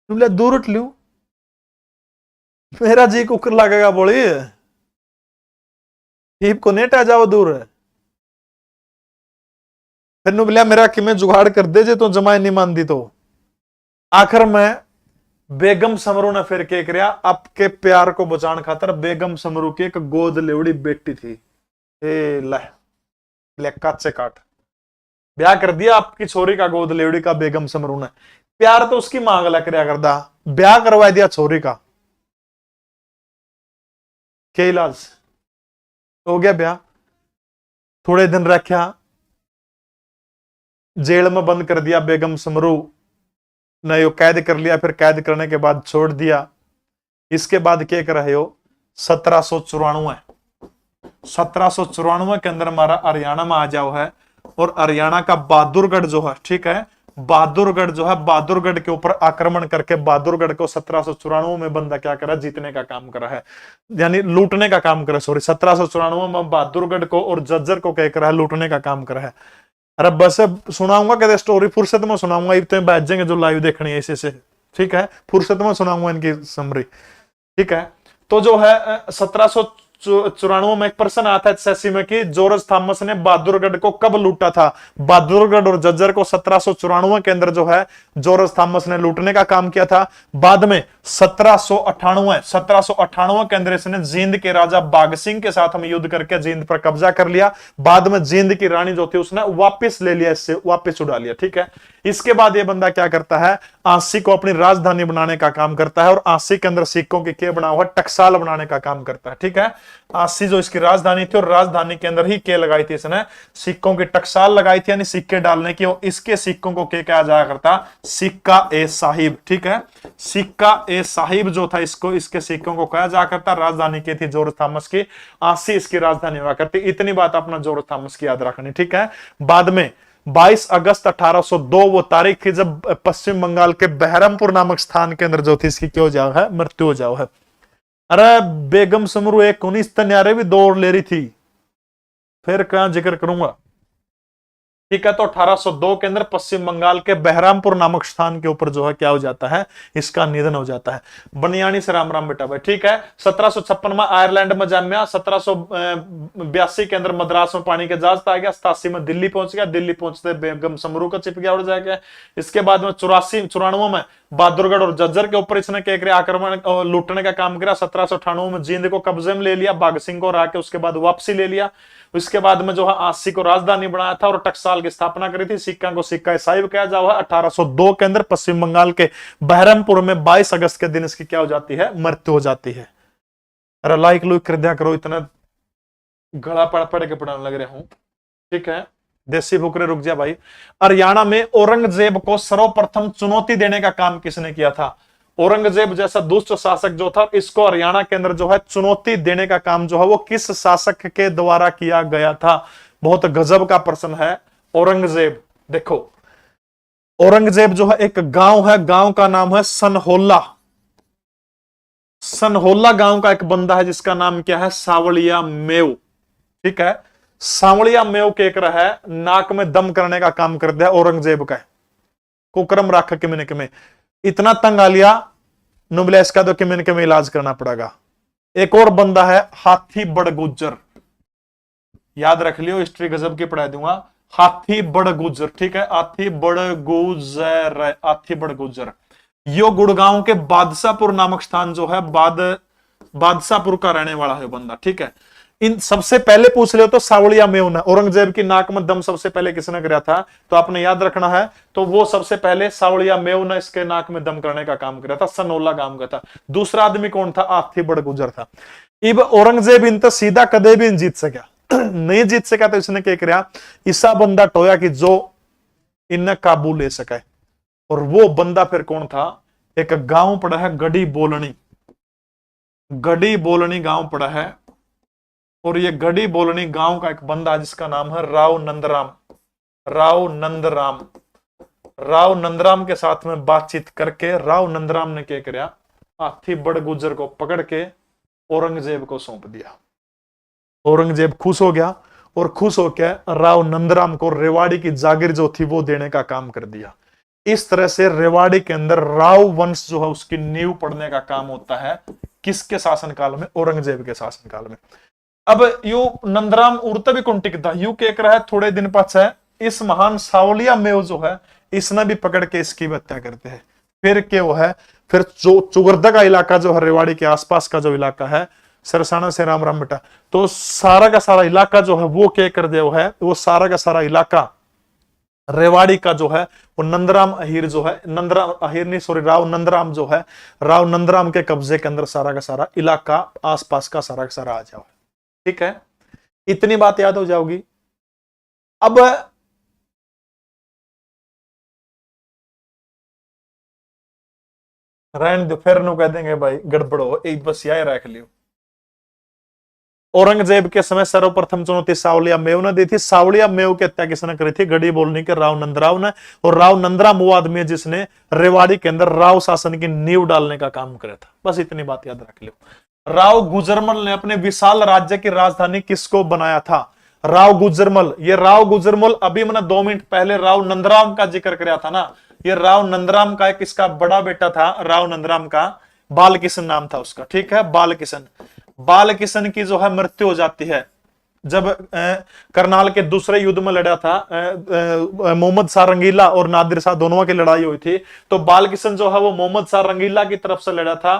नुबले दूर उठ लू, मेरा जी कुकर लगेगा, बोली हीप को नेटा जाओ दूर है। फिर नुबलिया मेरा कि मैं जुगाड़ कर दे जे तो जमाए नहीं मानती। तो आखिर में बेगम समरू ने फिर क्या किया, आपके प्यार को बचाने खातर बेगम समरू की एक गोद लेवड़ी बेटी थी, ए ले काचे काट ब्याह कर दिया आपकी छोरी का, गोद लेवड़ी का बेगम समरू ने। प्यार तो उसकी मांग ला करया करदा, ब्याह करवा दिया छोरी का, क्या इलाज हो गया ब्याह। थोड़े दिन रखा, जेल में बंद कर दिया बेगम समरू ने, कैद कर लिया, फिर कैद करने के बाद छोड़ दिया। इसके बाद क्या कर रहे हो, 1794 के अंदर हमारा हरियाणा में आ जाओ है, और हरियाणा का बहादुरगढ़ जो है, ठीक है, बहादुरगढ़ जो है, बहादुरगढ़ के ऊपर आक्रमण करके बहादुरगढ़ को 1794 में बंदा क्या करा, जीतने का काम करा है, यानी लूटने का काम करा, सॉरी 1794 में बहादुरगढ़ को और जज्जर को क्या करा है, लूटने का काम करा है। अरे बस सुनाऊंगा कहते स्टोरी, फुर्सत में सुनाऊंगा, इतने बैठ जाएंगे जो लाइव देखनी है इसी से, ठीक है, फुर्सत में सुनाऊंगा इनकी समरी, ठीक है। तो जो है 1794 में एक प्रश्न आता है एसएससी में कि जॉर्ज थॉमस ने बहादुरगढ़ को कब लूटा था। बहादुरगढ़ और जज्जर को 1794 के अंदर जो है जॉर्ज थॉमस ने लूटने का काम किया था। बाद में 1798 के अंदर इसने जींद के राजा बाघ सिंह के साथ हम युद्ध करके जींद पर कब्जा कर लिया। बाद में जींद की रानी जो थी उसने वापस ले लिया, इससे वापस उड़ा लिया, ठीक है। इसके बाद ये बंदा क्या करता है, आंसी को अपनी राजधानी बनाने का काम करता है, और आंसी के अंदर सिक्कों की क्या बना हुआ, टकसाल बनाने का काम करता है, ठीक है। आंसी जो इसकी राजधानी थी, और राजधानी के अंदर ही क्या लगाई थी इसने, सिक्कों की टकसाल लगाई थी, यानी सिक्के डालने की। और इसके सिक्कों को क्या कहा जाया करता, सिक्का ए साहिब, ठीक है। सिक्का ए साहिब जो था, इसको इसके सिक्कों को कहा जाया करता। राजधानी की थी जॉर्ज थॉमस की, आंसी इसकी राजधानी हुआ करती। इतनी बात अपना जॉर्ज थॉमस की याद रखनी, ठीक है। बाद में 22 अगस्त 1802 वो तारीख थी जब पश्चिम बंगाल के बहरमपुर नामक स्थान के अंदर जो थी इसकी क्या हो जाओ है, मृत्यु हो जाओ है। अरे बेगम समरू एक 19 तन्यारे भी दौड़ ले रही थी, फिर क्या जिक्र करूंगा, ठीक है। तो 1802 के अंदर पश्चिम बंगाल के बहरामपुर नामक स्थान के ऊपर जो है क्या हो जाता है, इसका निधन हो जाता है। बनियानी से राम राम बेटा भाई, ठीक है। 1756 में आयरलैंड में जन्मा, 1782 के अंदर मद्रास में पानी के जहाज आ गया, 87 में दिल्ली पहुंच गया, दिल्ली पहुंचते बेगम समरू का चिप गया, उड़ जाएगा। इसके बाद में 94 में बहादुरगढ़ और जज्जर के ऊपर इसने क्या किया, आक्रमण लूटने का काम किया। 1798 में जींद को कब्जे में ले लिया, बाघ सिंह को हरा के उसके बाद वापसी ले लिया। उसके बाद में जो है आंसी को राजधानी बनाया था, और टकसाल की स्थापना करी थी। सिक्का को सिक्का साहिब कहा जाओ है। 1802 के अंदर पश्चिम बंगाल के बहरमपुर में 22 अगस्त के दिन इसकी क्या हो जाती है, मृत्यु हो जाती है। अरे लाइक लुक कर दिया करो, इतना गला पढ़ के पढ़ाने लग रहे हूं, ठीक है। देसी फुकरे रुक जा भाई। हरियाणा में औरंगजेब को सर्वप्रथम चुनौती देने का काम किसने किया था? औरंगजेब जैसा दुष्ट शासक जो था, इसको हरियाणा के अंदर जो है चुनौती देने का काम जो है वो किस शासक के द्वारा किया गया था? बहुत गजब का प्रश्न है। औरंगजेब, देखो औरंगजेब जो है एक गांव है, गांव का नाम है सनहोल्ला। सनहोल्ला गांव का एक बंदा है जिसका नाम क्या है, सावलिया मेव, ठीक है। सावलिया मेव के कर है नाक में दम करने का काम कर दिया औरंगजेब का, कुकरम राख के मिनक में इतना तंग आ लिया नुबलेस का, तो कि मिनक में इलाज करना पड़ेगा। एक और बंदा है हाथी बड़गुजर, याद रख लियो, हिस्ट्री गजब की पढ़ा दूंगा। हाथी बड़गुजर, ठीक है, हाथी बड़गुजर, हाथी बड़गुजर। यो गुड़गांव के बादशाहपुर नामक स्थान जो है बादशाहपुर का रहने वाला है बंदा, ठीक है। इन सबसे पहले पूछ ले तो सावलिया मेव ने औरंगजेब की नाक में दम सबसे पहले किसने कराया था, तो आपने याद रखना है। तो वो सबसे पहले सावलिया मेव ने इसके नाक में दम करने का काम किया था, सनोला गांव का था। दूसरा आदमी कौन था? हाथी बड़गुजर था। इब औरंगजेब इन तो सीधा कदे भी जीत सका नहीं जीत सका, तो इसने क्या किया, ईसा बंदा टोया कि जो इन काबू ले सके। और वो बंदा फिर कौन था? एक गांव पड़ा है गड़ी बोलनी, गड़ी बोलनी गांव पड़ा है। और ये गड़ी बोलनी गांव का एक बंदा जिसका नाम है राव नंदराम। राव नंदराम, राव नंदराम के साथ में बातचीत करके राव नंदराम ने क्या किया, हाथी बड़गुजर को पकड़ के औरंगजेब को सौंप दिया। औरंगजेब खुश हो गया और खुश होकर राव नंदराम को रेवाड़ी की जागीर जो थी वो देने का काम कर दिया। इस तरह से रेवाड़ी के अंदर राव वंश जो है उसकी नींव पड़ने का काम होता है किसके शासनकाल में? औरंगजेब के शासनकाल में। अब यू नंदराम उड़ता भी कौन टिकता, यू के रहा है थोड़े दिन पाछे इस महान सावलिया मेव जो है इसने भी पकड़ के इसकी हत्या करते हैं। फिर क्या वो है, फिर चुगर्दा का इलाका जो है रेवाड़ी के आसपास का जो इलाका है, सरसाना से राम राम बेटा, तो सारा का सारा इलाका जो है वो क्या कर दिया है, वो सारा का सारा इलाका रेवाड़ी का जो है वो नंदराम अहीर जो है, नंदराम अहीर नहीं सॉरी राव नंदराम जो है, राव नंदराम के कब्जे के अंदर सारा का सारा इलाका आसपास का सारा आ जाओ, ठीक है। इतनी बात याद हो जाओगी। अब रहने दो, फिर नु कह देंगे भाई गड़बड़ हो, एक बस यही रख लियो। औरंगजेब के समय सर्वप्रथम चुनौती सावलिया मेव ने दी थी। सावलिया मेव की हत्या किसने करी थी? गड़ी बोलने के राव नंदराव ने। और राव नंदराम वो आदमी है जिसने रेवाड़ी के अंदर राव शासन की नींव डालने का काम किया था। बस इतनी बात याद रख लो। राव गुजरमल ने अपने विशाल राज्य की राजधानी किसको बनाया था? राव गुजरमल। ये राव गुजरमल अभी मैंने 2 मिनट पहले राव नंदराम का जिक्र किया था ना, ये राव नंदराम का एक इसका बड़ा बेटा था, राव नंदराम का बालकिशन नाम था उसका, ठीक है, बालकिशन। बालकिशन की जो है मृत्यु हो जाती है जब करनाल के दूसरे युद्ध में लड़ा था, मोहम्मद शाह रंगीला और नादिर शाह दोनों की लड़ाई हुई थी। तो बालकिशन जो है वो मोहम्मद शाह रंगीला की तरफ से लड़ा था,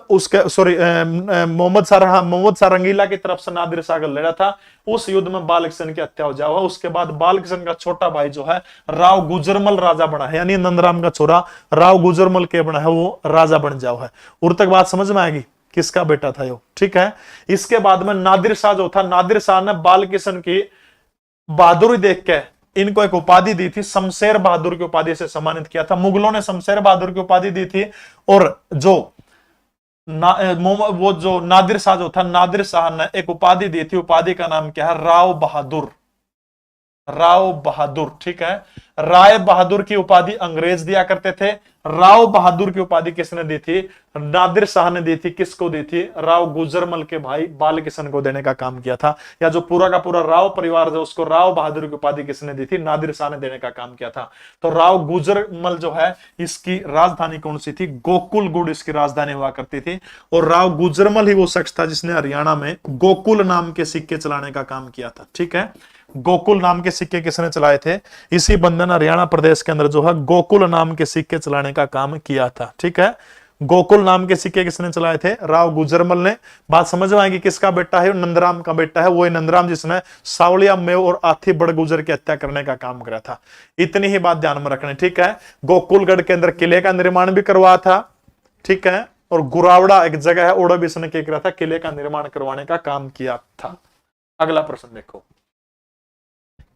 उसके सॉरी मोहम्मद शाह रंगीला की तरफ से नादिर शाह लड़ा था। उस युद्ध में बालकिशन की हत्या हो जाओ। उसके बाद बालकिशन का छोटा भाई जो है राव गुजरमल राजा बना है, यानी नंदराम का छोरा राव गुजरमल के बना है वो राजा बन जाओ है। उर तक बात समझ में आएगी किसका बेटा था यो, ठीक है। इसके बाद में नादिर शाह जो था, नादिर शाह ने बालकिशन की बहादुरी देख के इनको एक उपाधि दी थी, शमशेर बहादुर की उपाधि से सम्मानित किया था। मुगलों ने शमशेर बहादुर की उपाधि दी थी और जो वो जो नादिर शाह जो था, नादिर शाह ने एक उपाधि दी थी, उपाधि का नाम क्या है? राव बहादुर। राव बहादुर, ठीक है। राय बहादुर की उपाधि अंग्रेज दिया करते थे। राव बहादुर की उपाधि किसने दी थी? नादिर शाह ने दी थी। किसको दी थी? राव गुजरमल के भाई बालकिशन को देने का काम किया था। या जो पूरा का पूरा राव परिवार जो उसको राव बहादुर की उपाधि किसने दी थी? नादिर शाह ने देने का काम किया था। तो राव गुजरमल जो है इसकी राजधानी कौन सी थी? गोकुलगुड़ इसकी राजधानी हुआ करती थी। और राव गुजरमल ही वो शख्स था जिसने हरियाणा में गोकुल नाम के सिक्के चलाने का काम किया था, ठीक है। गोकुल नाम के सिक्के किसने चलाए थे? इसी बंदे ने हरियाणा प्रदेश के अंदर जो है गोकुल नाम के सिक्के चलाने का काम किया था, ठीक है। गोकुल नाम के सिक्के किसने चलाए थे? राव गुजरमल ने। बात समझ में आएगी किसका बेटा है? नंदराम का बेटा है। वो नंदराम जिसने सावलिया मेव और आथी बड़गुजर की हत्या करने का काम करा था। इतनी ही बात ध्यान में रखनी, ठीक है। गोकुलगढ़ के अंदर किले का निर्माण भी करवाया था, ठीक है। और गुरावड़ा एक जगह है, ओड़ा भी इसने क्या करा था? किले का निर्माण करवाने का काम किया था। अगला प्रश्न देखो,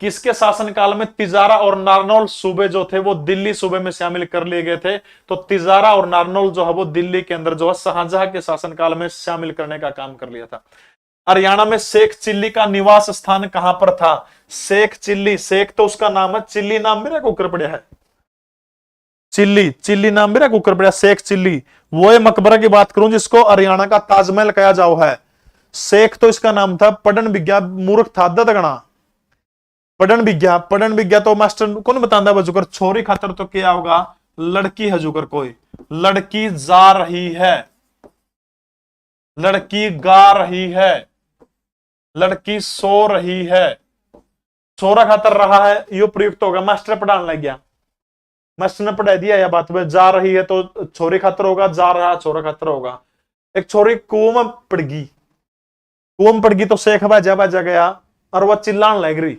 किसके शासनकाल में तिजारा और नारनौल सूबे जो थे वो दिल्ली सूबे में शामिल कर लिए गए थे? तो तिजारा और नारनौल जो है वो दिल्ली के अंदर जो है शाहजहां के शासनकाल में शामिल करने का काम कर लिया था। हरियाणा में शेख चिल्ली का निवास स्थान कहां पर था? शेख चिल्ली, शेख तो उसका नाम है, चिल्ली नाम मेरा कुकर पड़ा है, चिल्ली, चिल्ली नाम मेरा कुकर पड़ा, शेख चिल्ली। वो मकबरा की बात करूं जिसको हरियाणा का ताजमहल कहा जाओ है। शेख तो इसका नाम था, पढ़न विज्ञा मूर्ख था दगना। पढ़न विज्ञा तो मास्टर कौन बताता बजुकर? छोरी खातर तो क्या होगा? लड़की है जुकर, कोई लड़की जा रही है, लड़की गा रही है, लड़की सो रही है, छोरा खातर रहा है, यो प्रयुक्त होगा। मास्टर पढ़ाने लग गया, मास्टर ने पढ़ा दिया या बात में, जा रही है तो छोरी खातर होगा, जा रहा छोरा खातर होगा। एक छोरी कुआं में पड़ गई, कुआं में पड़ गई तो शेख बाजा गया और वह चिल्लाने लग रही,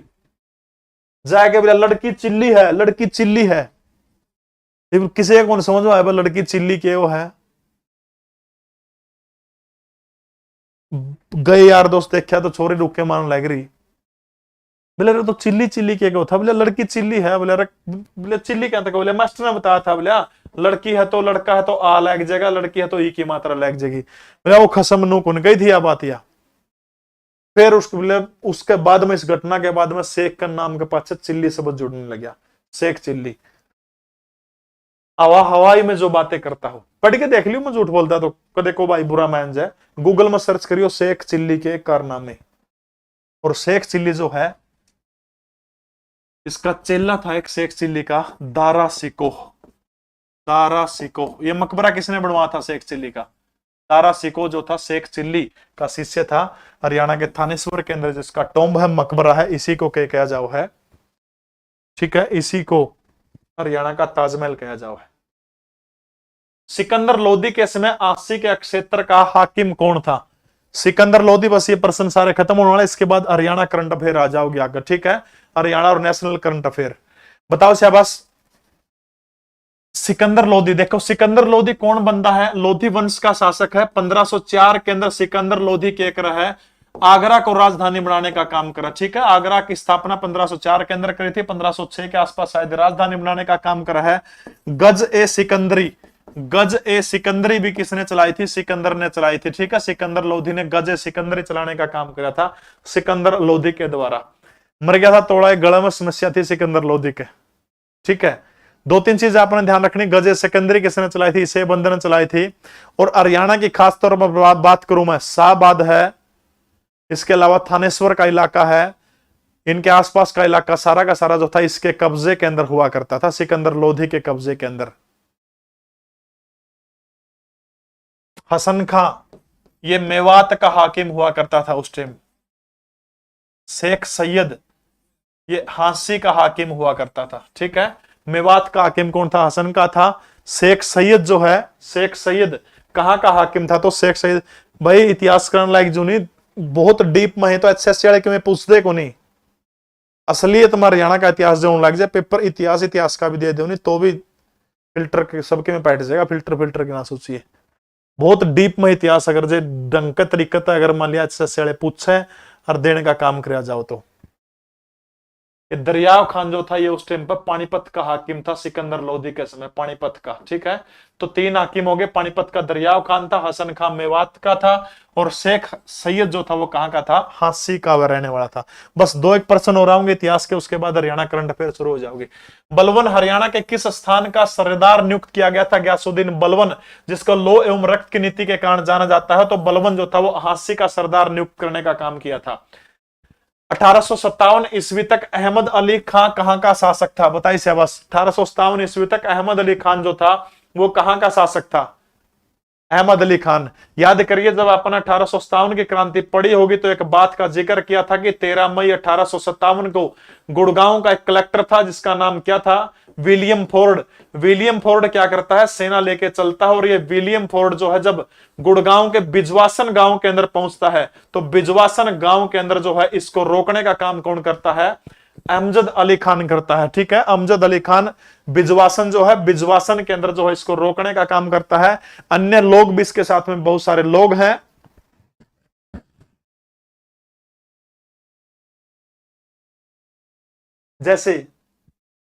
जाके बोला लड़की चिल्ली है, लड़की चिल्ली है। किसी को समझ में आया लड़की चिल्ली के वो है? गए यार दोस्त देखा तो छोरी रुक के मारने लग रही, बोले तो चिल्ली चिल्ली के था? बोले लड़की चिल्ली है। बोले चिल्ली क्या था? बोले मास्टर ने बताया था, बोले लड़की है तो लड़का है तो आ लग जाएगा, लड़की है तो ई की मात्रा लग जाएगी। बोले वो खसम नू कौन गई थी या बात या फिर उसके बाद में, इस घटना के बाद में शेख का नाम के पास चिल्ली शब्द जुड़ने लग गया, शेख चिल्ली। हवाई में जो बातें करता हो, पढ़ के देख लियो, मैं झूठ बोलता तो कदे को भाई बुरा मान जाए। गूगल में सर्च करियो शेख चिल्ली के कारनामे। और शेख चिल्ली जो है, इसका चेला था एक शेख चिल्ली का, दारा सिकोह। दारा सिकोह, ये मकबरा किसने बनवाया था शेख चिल्ली का? दारा सिकोह जो था शेख चिल्ली का शिष्य था। हरियाणा के थानेश्वर के अंदर जिसका टॉम्ब है, मकबरा है, इसी को क्या कहा जाओ है, ठीक है, इसी को हरियाणा का ताजमहल कहा जाओ है। सिकंदर लोदी के समय आसी के क्षेत्र का हाकिम कौन था? सिकंदर लोदी। बस ये प्रश्न सारे खत्म होने वाले, इसके बाद हरियाणा करंट अफेयर आ जाओगे आकर, ठीक है। हरियाणा और नेशनल करंट अफेयर बताओ शाबाश। सिकंदर लोदी, देखो सिकंदर लोदी कौन बंदा है? लोधी वंश का शासक है। 1504 के अंदर सिकंदर लोधी क्या कर रहा है? आगरा को राजधानी बनाने का काम करा, ठीक है। आगरा की स्थापना 1504 के अंदर करी थी, 1506 के आसपास शायद राजधानी बनाने का काम करा है। गज ए सिकंदरी, गज ए सिकंदरी भी किसने चलाई थी? सिकंदर ने चलाई थी, ठीक है। सिकंदर लोधी ने गज ए सिकंदरी चलाने का काम किया था सिकंदर लोधी के द्वारा। मर गया था, तोड़ा गला में समस्या थी सिकंदर लोधी के, ठीक है। दो तीन चीजें आपने ध्यान रखनी, गज ए सिकंदरी किसने चलाई थी? इसे बंदर ने चलाई थी। और हरियाणा की खास तौर पर बात करूं मैं, शाहबाद है, इसके अलावा थानेश्वर का इलाका है, इनके आसपास का इलाका सारा का सारा जो था इसके कब्जे के अंदर हुआ करता था, सिकंदर लोधी के कब्जे के अंदर। हसन खां, ये मेवात का हाकिम हुआ करता था उस टाइम। शेख सैयद, ये हांसी का हाकिम हुआ करता था, ठीक है। मेवात का हाकिम कौन था? हसन का था। शेख सैयद जो है, शेख सैयद कहां का हाकिम था? तो शेख सैयद, भाई इतिहास करने लायक जो नहीं, बहुत डीप में है तो एचएससी वाले में पूछते को नहीं। असलियत तुम्हारे हरियाणा का इतिहास जो लग जाए, पेपर इतिहास का भी दे दो नहीं तो भी फिल्टर के सबके में बैठ जाएगा। फिल्टर के ना सोचिए, बहुत डीप में इतिहास अगर जे ढंग के तरीके अगर मान लिया एचएससी वाले पूछे और देने का काम किया जाओ तो। ये दरियाव खान जो था ये उस टाइम पर पानीपत का हाकिम था, सिकंदर लोधी के समय पानीपत का, ठीक है। तो तीन हाकिम हो गए, पानीपत का दरियाव खान था, हसन खान मेवात का था, और शेख सैयद जो था वो कहां का था? हांसी का रहने वाला था। बस 2-1 पर्सन हो रहा होंगे इतिहास के, उसके बाद हरियाणा करंट अफेयर शुरू हो जाओगे। बलवन हरियाणा के किस स्थान का सरदार नियुक्त किया गया था? गयासुद्दीन बलवन, जिसको लो एवं रक्त की नीति के कारण जाना जाता है। तो बलवन जो था वो हांसी का सरदार नियुक्त करने का काम किया था। 1857 ईस्वी तक अहमद अली खान कहां का शासक था? बताइए शाबाश। 1857 ईस्वी तक अहमद अली खान जो था वो कहां का शासक था? अहमद अली खान। याद करिए जब अपन 1857 की क्रांति पड़ी होगी तो एक बात का जिक्र किया था कि 13 मई 1857 को गुड़गांव का एक कलेक्टर था जिसका नाम क्या था? William Ford. विलियम फोर्ड क्या करता है, सेना लेके चलता है, और ये विलियम फोर्ड जो है जब गुड़गांव के बिजवासन गांव के अंदर पहुंचता है, तो बिजवासन गांव के अंदर जो है इसको रोकने का काम कौन करता है, अमजद अली खान करता है। ठीक है, अमजद अली खान बिजवासन जो है, बिजवासन के अंदर जो है इसको रोकने का काम करता है। अन्य लोग भी इसके साथ में बहुत सारे लोग हैं, जैसे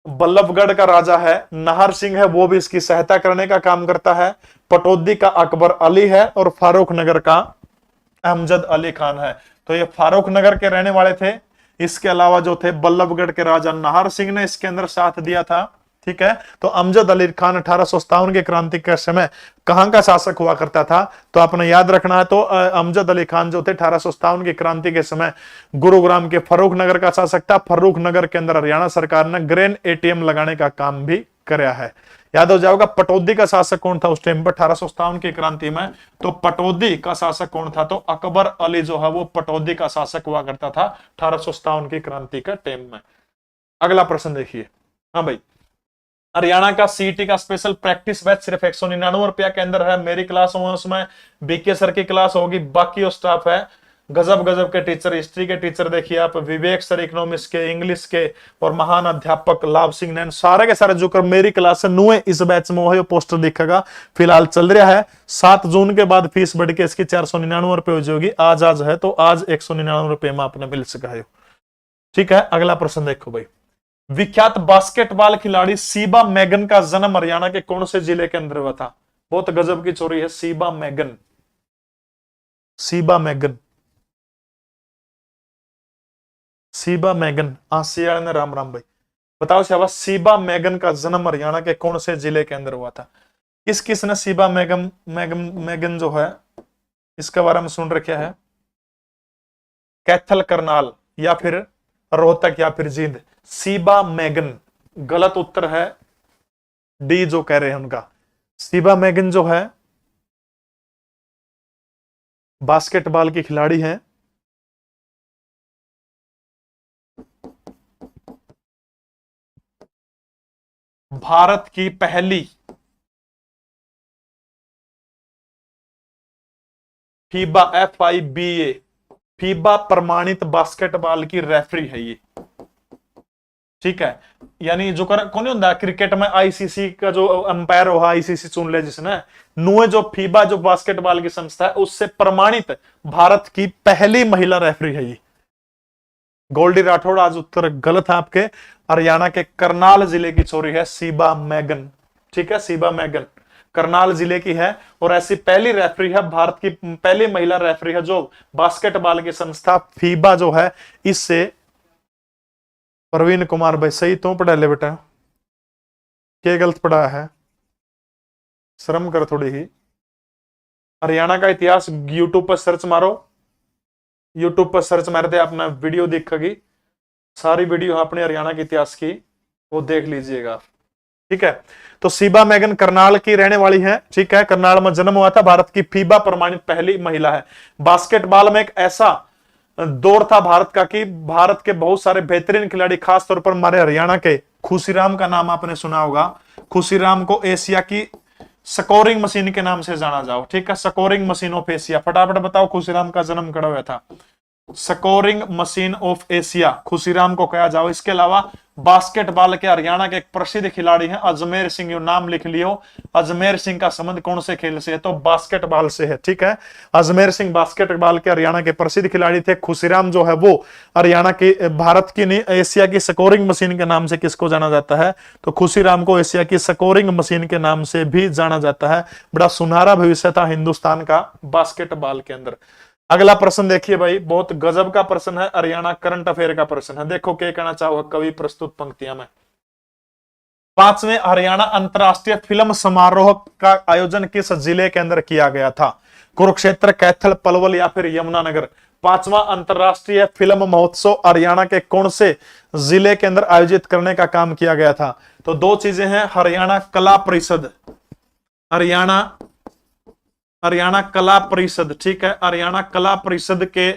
बल्लभगढ़ का राजा है नाहर सिंह है, वो भी इसकी सहायता करने का काम करता है। पटौदी का अकबर अली है, और फारूक नगर का अमजद अली खान है। तो ये फारूक नगर के रहने वाले थे। इसके अलावा जो थे बल्लभगढ़ के राजा नाहर सिंह ने इसके अंदर साथ दिया था। ठीक है, तो अमजद अली खान 1857 की क्रांति के समय कहां का शासक हुआ करता था, तो आपने याद रखना है। तो अमजद अली खान जो थे 1857 की क्रांति के समय गुरुग्राम के फर्रुख नगर का शासक था। फर्रुख नगर के अंदर हरियाणा सरकार ने ग्रेन एटीएम लगाने का काम भी कराया है। याद हो जाएगा। पटौदी का शासक कौन था उस टाइम पर 1857 की क्रांति में, तो पटौदी का शासक कौन था, तो अकबर अली जो है वो पटौदी का शासक हुआ करता था 1857 की क्रांति के टाइम में। अगला प्रश्न देखिए। हाँ भाई, हरियाणा का सीईटी का स्पेशल प्रैक्टिस बैच सिर्फ 199 रुपया के अंदर है। मेरी क्लास होगी, उसमें बीके सर की क्लास होगी, बाकी और स्टाफ है गजब गजब के टीचर। हिस्ट्री के टीचर देखिए आप, विवेक सर इकोनॉमिक्स के, इंग्लिश के, और महान अध्यापक लाभ सिंह नैन, सारे के सारे जो कर मेरी क्लास से नुए इस बैच में वो पोस्टर दिखेगा। फिलहाल चल रहा है, 7 जून के बाद फीस बढ़ के इसकी 499 रुपए हो जाएगी। आज है तो आज 199 रुपए में आपने मिल सका है। ठीक है, अगला प्रश्न देखो भाई। विख्यात बास्केटबॉल खिलाड़ी सीबा मैगन का जन्म हरियाणा के कौन से जिले के अंदर हुआ था? बहुत गजब की चोरी है। सीबा मैगन, सीबा मैगन, सीबा मैगन, आसिया ने राम राम भाई बताओ शाबाश। सीबा मैगन का जन्म हरियाणा के कौन से जिले के अंदर हुआ था? किस किस ने सीबा मैगन मैगन मैगन जो है इसके बारे में सुन रखा है? कैथल करनाल, या फिर रोहतक, या फिर जींद? सीबा मैगन गलत उत्तर है, डी जो कह रहे हैं उनका। सीबा मैगन जो है बास्केटबॉल की खिलाड़ी है। भारत की पहली फीबा FIBA फीबा प्रमाणित बास्केटबॉल की रेफरी है ये। ठीक है, यानी जो कौन होता है क्रिकेट में ICC का जो अंपायर हुआ, ICC चुन ले जिसने, नुए जो फीबा जो बास्केटबॉल की संस्था है उससे प्रमाणित भारत की पहली महिला रेफरी है ये। गोल्डी राठौड़, आज उत्तर गलत है आपके। हरियाणा के करनाल जिले की छोरी है सीबा मैगन। ठीक है, सीबा मैगन करनाल जिले की है, और ऐसी पहली रेफरी है, भारत की पहली महिला रेफरी है जो बास्केटबॉल की संस्था फीबा जो है इससे। प्रवीण कुमार भाई सही तो पढ़ा ले बेटा, क्या गलत पढ़ा है? शर्म कर थोड़ी ही। हरियाणा का इतिहास यूट्यूब पर सर्च मारो, यूट्यूब पर सर्च मारते अपना वीडियो दिखेगी, सारी वीडियो अपने हरियाणा के इतिहास की वो देख लीजिएगा। ठीक है, तो सीबा मैगन करनाल की रहने वाली है। ठीक है, करनाल में जन्म हुआ था, भारत की फीबा प्रमाणित पहली महिला है। बास्केटबॉल में एक ऐसा दौर था भारत का कि भारत के बहुत सारे बेहतरीन खिलाड़ी, खासतौर पर हमारे हरियाणा के खुशीराम का नाम आपने सुना होगा। खुशीराम को एशिया की स्कोरिंग मशीन के नाम से जाना जाओ। ठीक है, स्कोरिंग मशीन ऑफ एशिया, फटाफट बताओ खुशीराम का जन्म कड़ा हुआ था। Scoring machine of Asia Khushiram को कहा जाओ। इसके अलावा बास्केटबॉल के हरियाणा के एक प्रसिद्ध खिलाड़ी हैं अजमेर सिंह, यो नाम लिख लियो। अजमेर सिंह का संबंध कौन से खेल से है? तो बास्केटबॉल से है। ठीक है, अजमेर सिंह बास्केटबॉल के हरियाणा के प्रसिद्ध खिलाड़ी थे। खुशीराम जो है वो हरियाणा की, भारत की नहीं, एशिया की स्कोरिंग मशीन के नाम से किसको जाना जाता है? तो खुशीराम को एशिया की स्कोरिंग मशीन के नाम से भी जाना जाता है। बड़ा सुनहरा भविष्य था हिंदुस्तान का बास्केटबॉल के अंदर। अगला प्रश्न देखिए भाई, बहुत गजब का प्रश्न है, हरियाणा करंट अफेयर का प्रश्न है। देखो क्या कहना चाहो कवि प्रस्तुत पंक्तियां में। 5वें हरियाणा अंतरराष्ट्रीय फिल्म समारोह का आयोजन किस जिले के अंदर किया गया था? कुरुक्षेत्र, कैथल, पलवल, या फिर यमुनानगर? 5वां अंतरराष्ट्रीय फिल्म महोत्सव हरियाणा के कौन से जिले के अंदर आयोजित करने का काम किया गया था? तो दो चीजें हैं, हरियाणा कला परिषद, हरियाणा कला परिषद। ठीक है, हरियाणा कला परिषद के,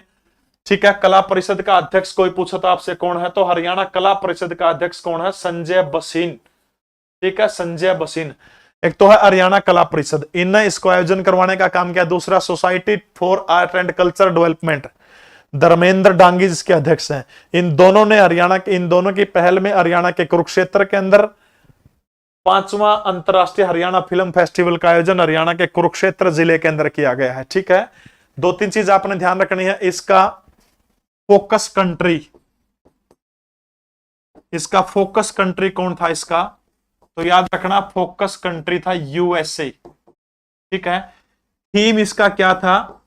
ठीक है, कला परिषद का अध्यक्ष कोई पूछा तो आपसे कौन है? तो हरियाणा कला परिषद का अध्यक्ष कौन है? संजय बसीन। ठीक है, संजय बसीन। एक तो है हरियाणा कला परिषद, इनने इसको आयोजन करवाने का काम किया। दूसरा society for art and culture development, Dharmendra Dangi जिसके अध्यक्ष हैं। इन दोनों की पहल में हरियाणा के कुरुक्षेत्र के अंदर 5वां अंतरराष्ट्रीय हरियाणा फिल्म फेस्टिवल का आयोजन हरियाणा के कुरुक्षेत्र जिले के अंदर किया गया है। ठीक है, 2-3 चीज आपने ध्यान रखनी है। इसका फोकस कंट्री कौन था इसका, तो याद रखना फोकस कंट्री था यूएसए। ठीक है, थीम इसका क्या था,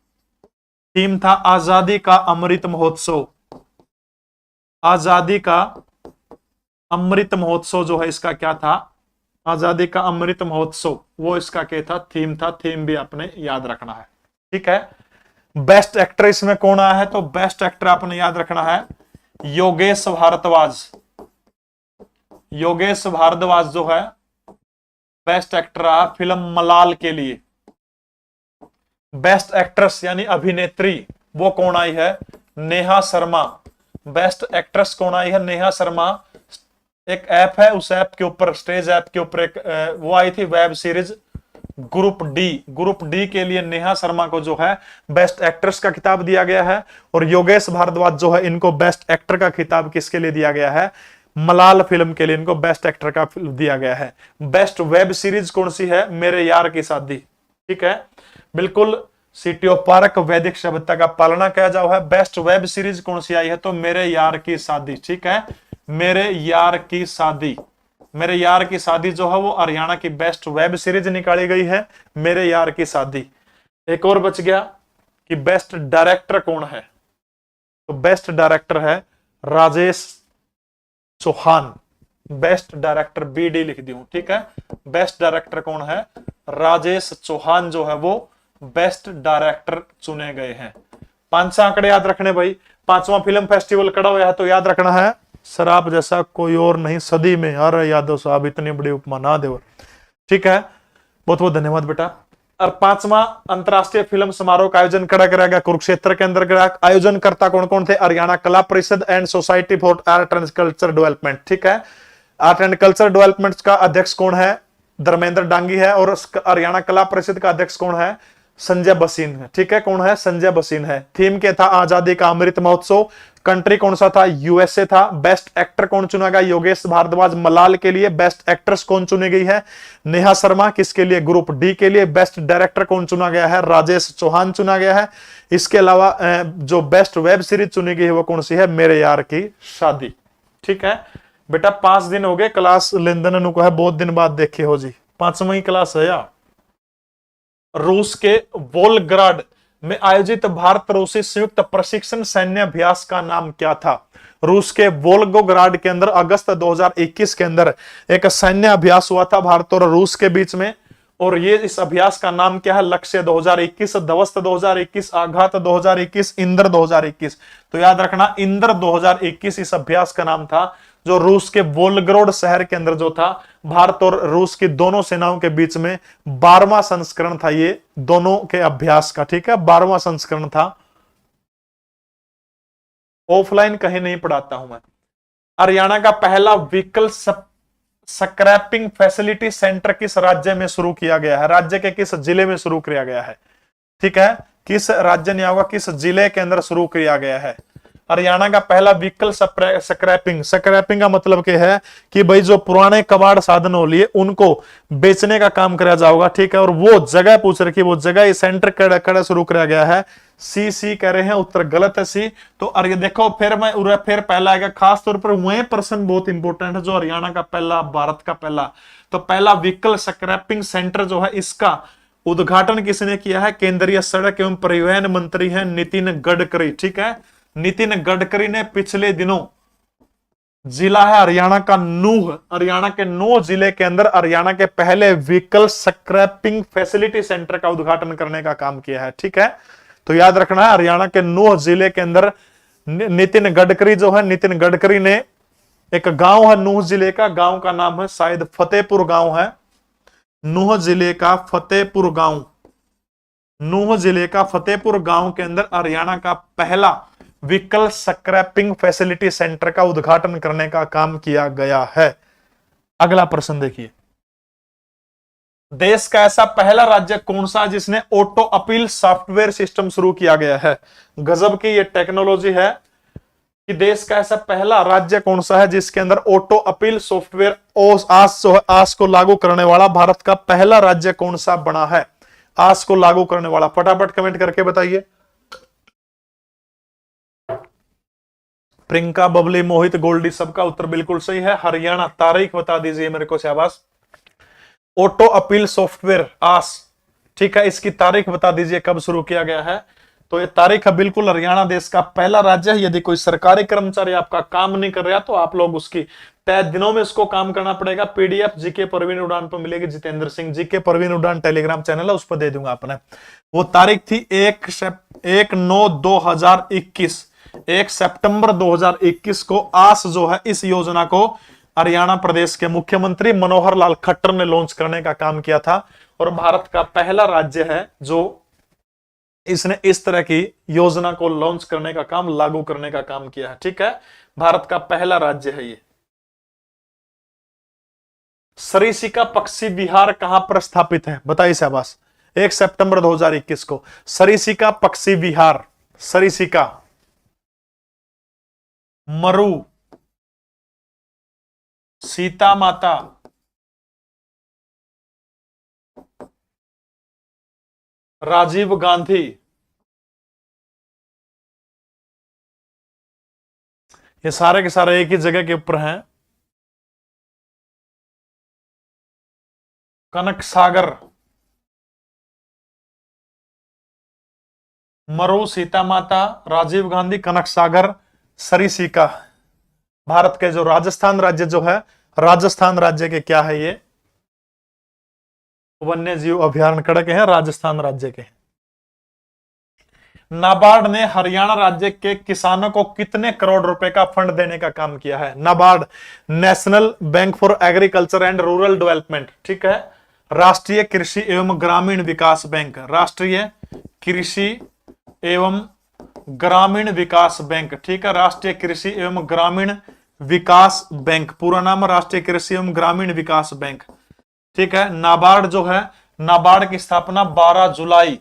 थीम था आजादी का अमृत महोत्सव। आजादी का अमृत महोत्सव जो है इसका क्या था, आजादी का अमृत महोत्सव, वो इसका क्या था, थीम था। थीम भी आपने याद रखना है। ठीक है, बेस्ट एक्टर इसमें कौन आया है, तो बेस्ट एक्टर आपने याद रखना है योगेश भारद्वाज। योगेश भारद्वाज जो है बेस्ट एक्टर रहा फिल्म मलाल के लिए। बेस्ट एक्ट्रेस यानी अभिनेत्री वो कौन आई है, नेहा शर्मा। बेस्ट एक्ट्रेस कौन आई है, नेहा शर्मा। एक ऐप है, उस ऐप के ऊपर, स्टेज ऐप के ऊपर एक वो आई थी वेब सीरीज ग्रुप डी के लिए नेहा शर्मा को जो है बेस्ट एक्ट्रेस का खिताब दिया गया है। और योगेश भारद्वाज जो है इनको बेस्ट एक्टर का खिताब किसके लिए दिया गया है, मलाल फिल्म के लिए इनको बेस्ट एक्टर का दिया गया है। बेस्ट वेब सीरीज कौन सी है, मेरे यार की शादी। ठीक है, बिल्कुल सीटीओ पार्क वैदिक सभ्यता का पालना किया जाओ है। बेस्ट वेब सीरीज कौन सी आई है, तो मेरे यार की शादी। ठीक है, मेरे यार की शादी। मेरे यार की शादी जो है वो हरियाणा की बेस्ट वेब सीरीज निकाली गई है, मेरे यार की शादी। एक और बच गया कि बेस्ट डायरेक्टर कौन है, तो बेस्ट डायरेक्टर है Rajesh Chauhan. Best director BD लिख दी हूं। ठीक है, बेस्ट डायरेक्टर कौन है, राजेश चौहान जो है वो बेस्ट डायरेक्टर चुने गए हैं। 5 आंकड़े याद रखने भाई। 5वां फिल्म फेस्टिवल कड़ा हुआ है तो याद रखना है शराब जैसा कोई और नहीं सदी में। अरे यादव साहब इतनी बड़ी उपमा ना देव। ठीक है, बहुत बहुत धन्यवाद बेटा। और 5वां अंतरराष्ट्रीय फिल्म समारोह का आयोजन करा गया कुरुक्षेत्र के अंदर। आयोजन करता कौन कौन थे, हरियाणा कला परिषद and society for art and culture development. ठीक है, आर्ट एंड कल्चर डेवलपमेंट का अध्यक्ष कौन है, धर्मेंद्र डांगी है। और हरियाणा कला परिषद का अध्यक्ष कौन है, संजय बसीन है। ठीक है, कौन है, संजय बसीन है। थीम क्या था, आजादी का अमृत महोत्सव। कंट्री कौन सा था, यूएसए था। बेस्ट एक्टर कौन चुना गया, योगेश भारद्वाज मलाल के लिए। बेस्ट एक्ट्रेस कौन चुनी गई है, नेहा शर्मा, किसके लिए, ग्रुप डी के लिए। बेस्ट डायरेक्टर कौन चुना गया है, राजेश चौहान चुना गया है। इसके अलावा जो बेस्ट वेब सीरीज चुनी गई है वो कौन सी है, मेरे यार की शादी। ठीक है बेटा, 5 दिन हो गए क्लास लेनदेन को है, बहुत दिन बाद देखे हो जी। 5वीं क्लास है यार। रूस के वोल्गग्राड में आयोजित भारत रूसी संयुक्त प्रशिक्षण सैन्य अभ्यास का नाम क्या था। रूस के वोल्गोग्राड के अंदर अगस्त 2021 के अंदर एक सैन्य अभ्यास हुआ था भारत और रूस के बीच में। और ये इस अभ्यास का नाम क्या है, लक्ष्य 2021, ध्वस्त 2021, आघात 2021, इंद्र 2021। तो याद रखना इंद्र 2021 इस अभ्यास का नाम था, जो रूस के वोल्गग्राड शहर के अंदर जो था भारत और रूस की दोनों सेनाओं के बीच में 12वां संस्करण था ये दोनों के अभ्यास का। ठीक है, 12वां संस्करण था। ऑफलाइन कहीं नहीं पढ़ाता हूं मैं। हरियाणा का पहला व्हीकल स्क्रैपिंग फैसिलिटी सेंटर किस राज्य में शुरू किया गया है, राज्य के किस जिले में शुरू किया गया है। ठीक है, किस राज्य ने होगा, किस जिले के अंदर शुरू किया गया है। हरियाणा का पहला व्हीकल स्क्रैपिंग का मतलब क्या है कि भाई जो पुराने कबाड़ साधन हो लिए उनको बेचने का काम कराया जाएगा। ठीक है, और वो जगह पूछ रखी, वो जगह ये सेंटर कड़ा शुरू कराया गया है। सी कह रहे हैं, उत्तर गलत है सी। तो अरे देखो फिर पहला आएगा, खास तौर पर वह प्रश्न बहुत इंपॉर्टेंट है जो हरियाणा का पहला, भारत का पहला। तो पहला व्हीकल स्क्रैपिंग सेंटर जो है इसका उद्घाटन किसने किया है, केंद्रीय सड़क एवं परिवहन मंत्री है नितिन गडकरी। ठीक है, नितिन गडकरी ने पिछले दिनों, जिला है हरियाणा का नूह, हरियाणा के 9 जिले के अंदर हरियाणा के पहले व्हीकल स्क्रैपिंग फैसिलिटी सेंटर का उद्घाटन करने का काम किया है। ठीक है, तो याद रखना है हरियाणा के 9 जिले के अंदर नितिन गडकरी जो है, नितिन गडकरी ने एक गांव है नूह जिले का, गांव का नाम है शायद फतेहपुर गांव है, नूह जिले का फतेहपुर गांव। नूह जिले का फतेहपुर गांव के अंदर हरियाणा का पहला व्हीकल स्क्रैपिंग फैसिलिटी सेंटर का उद्घाटन करने का काम किया गया है। अगला प्रश्न देखिए, देश का ऐसा पहला राज्य कौन सा जिसने ऑटो अपील सॉफ्टवेयर सिस्टम शुरू किया गया है? गजब की ये टेक्नोलॉजी है कि देश का ऐसा पहला राज्य कौन सा है जिसके अंदर ऑटो अपील सॉफ्टवेयर आस को लागू करने वाला भारत का पहला राज्य कौन सा बना है? आस को लागू करने वाला, फटाफट कमेंट करके बताइए। प्रियंका, बबली, मोहित, गोल्डी, सबका उत्तर बिल्कुल सही है, हरियाणा। तारीख बता दीजिए मेरे को शाबाश। ऑटो अपील सॉफ्टवेयर आस, ठीक है, इसकी तारीख बता दीजिए कब शुरू किया गया है? तो ये तारीख है बिल्कुल, हरियाणा देश का पहला राज्य है। यदि कोई सरकारी कर्मचारी आपका काम नहीं कर रहा तो आप लोग उसकी तय दिनों में इसको काम करना पड़ेगा। पीडीएफ जीके परवीन उड़ान पर मिलेगी, जितेंद्र सिंह जीके परवीन उड़ान टेलीग्राम चैनल है, उस पर दे दूंगा आपने। वो तारीख थी 1/9/2021, 1 सितंबर 2021 को आस जो है इस योजना को हरियाणा प्रदेश के मुख्यमंत्री मनोहर लाल खट्टर ने लॉन्च करने का काम किया था, और भारत का पहला राज्य है जो इसने इस तरह की योजना को लॉन्च करने का काम, लागू करने का काम किया है। ठीक है, भारत का पहला राज्य है ये। सरिसिका पक्षी विहार कहां पर स्थापित है? बताइए शाबाश। 1 सितंबर 2021 को सरिसिका पक्षी विहार, सरिसिका, मरु, सीता माता, राजीव गांधी, ये सारे के सारे एक ही जगह के ऊपर हैं। कनक सागर, मरु, सीता माता, राजीव गांधी, कनक सागर, सरिसिका। भारत के जो राजस्थान राज्य जो है, राजस्थान राज्य के क्या है ये? वन्य जीव अभयारण्य के हैं, राजस्थान राज्य के। नाबार्ड ने हरियाणा राज्य के किसानों को कितने करोड़ रुपए का फंड देने का काम किया है? NABARD, national bank for agriculture and rural development, ठीक है, राष्ट्रीय कृषि एवं ग्रामीण विकास बैंक, राष्ट्रीय कृषि एवं ग्रामीण विकास बैंक, ठीक है, राष्ट्रीय कृषि एवं ग्रामीण विकास बैंक, पूरा नाम राष्ट्रीय कृषि एवं ग्रामीण विकास बैंक, ठीक है। नाबार्ड जो है, नाबार्ड की स्थापना 12 जुलाई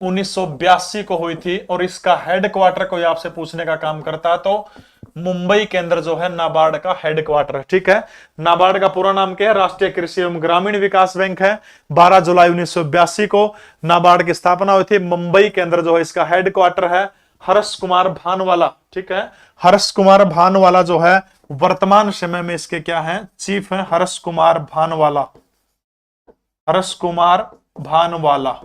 1982 को हुई थी, और इसका हेडक्वार्टर कोई आपसे पूछने का काम करता है तो मुंबई के अंदर जो है नाबार्ड का हेडक्वार्टर है, ठीक है। नाबार्ड का पूरा नाम क्या है? राष्ट्रीय कृषि एवं ग्रामीण विकास बैंक है। 12 जुलाई 1982 को नाबार्ड की स्थापना हुई थी। मुंबई के अंदर जो है इसका हेडक्वार्टर है। हर्ष कुमार भानवाला, ठीक है, हर्ष कुमार भानवाला जो है वर्तमान समय में इसके क्या है? चीफ है, हर्ष कुमार भानवाला, हर्ष कुमार भानवाला,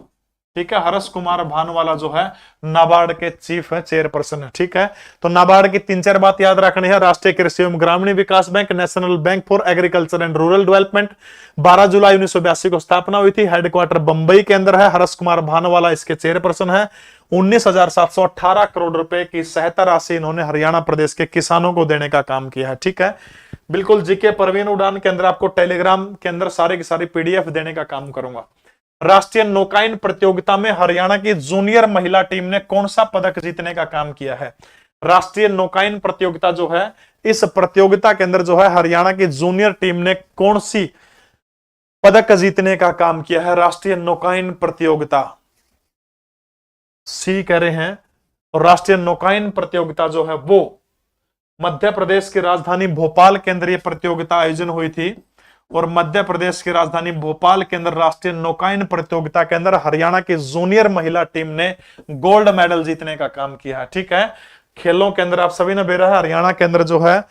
ठीक है। हर्ष कुमार भानवाला जो है नाबार्ड के चीफ है, चेयरपर्सन है, ठीक है। तो नाबार्ड की 3-4 बात याद रखनी है। राष्ट्रीय कृषि एवं ग्रामीण विकास bank, national bank for agriculture and rural development, 12 जुलाई 1982 को स्थापना हुई थी। हेडक्वार्टर बंबई के अंदर है। हर्ष कुमार भानवाला इसके चेयरपर्सन है। 19,718 करोड़ रुपए की सहायता राशि इन्होंने हरियाणा प्रदेश के किसानों को देने का काम किया है, ठीक है। बिल्कुल जीके परवीन उड़ान के अंदर आपको टेलीग्राम के अंदर सारे की सारी पीडीएफ देने का काम करूंगा। राष्ट्रीय नौकायन प्रतियोगिता में हरियाणा की जूनियर महिला टीम ने कौन सा पदक जीतने का काम किया है? राष्ट्रीय नौकायन प्रतियोगिता जो है, इस प्रतियोगिता के अंदर जो है हरियाणा की जूनियर टीम ने कौन सी पदक जीतने का काम किया है? राष्ट्रीय नौकायन प्रतियोगिता, सी कह रहे हैं। और राष्ट्रीय नौकायन प्रतियोगिता जो है वो मध्य प्रदेश की राजधानी भोपाल के अंदर ये प्रतियोगिता आयोजन हुई थी, और मध्य प्रदेश की राजधानी भोपाल के अंदर राष्ट्रीय नौकायन प्रतियोगिता के अंदर हरियाणा की जूनियर महिला टीम ने गोल्ड मेडल जीतने का काम किया है, ठीक है। खेलों के अंदर आप सभी ने बेरा है, हरियाणा के अंदर जो है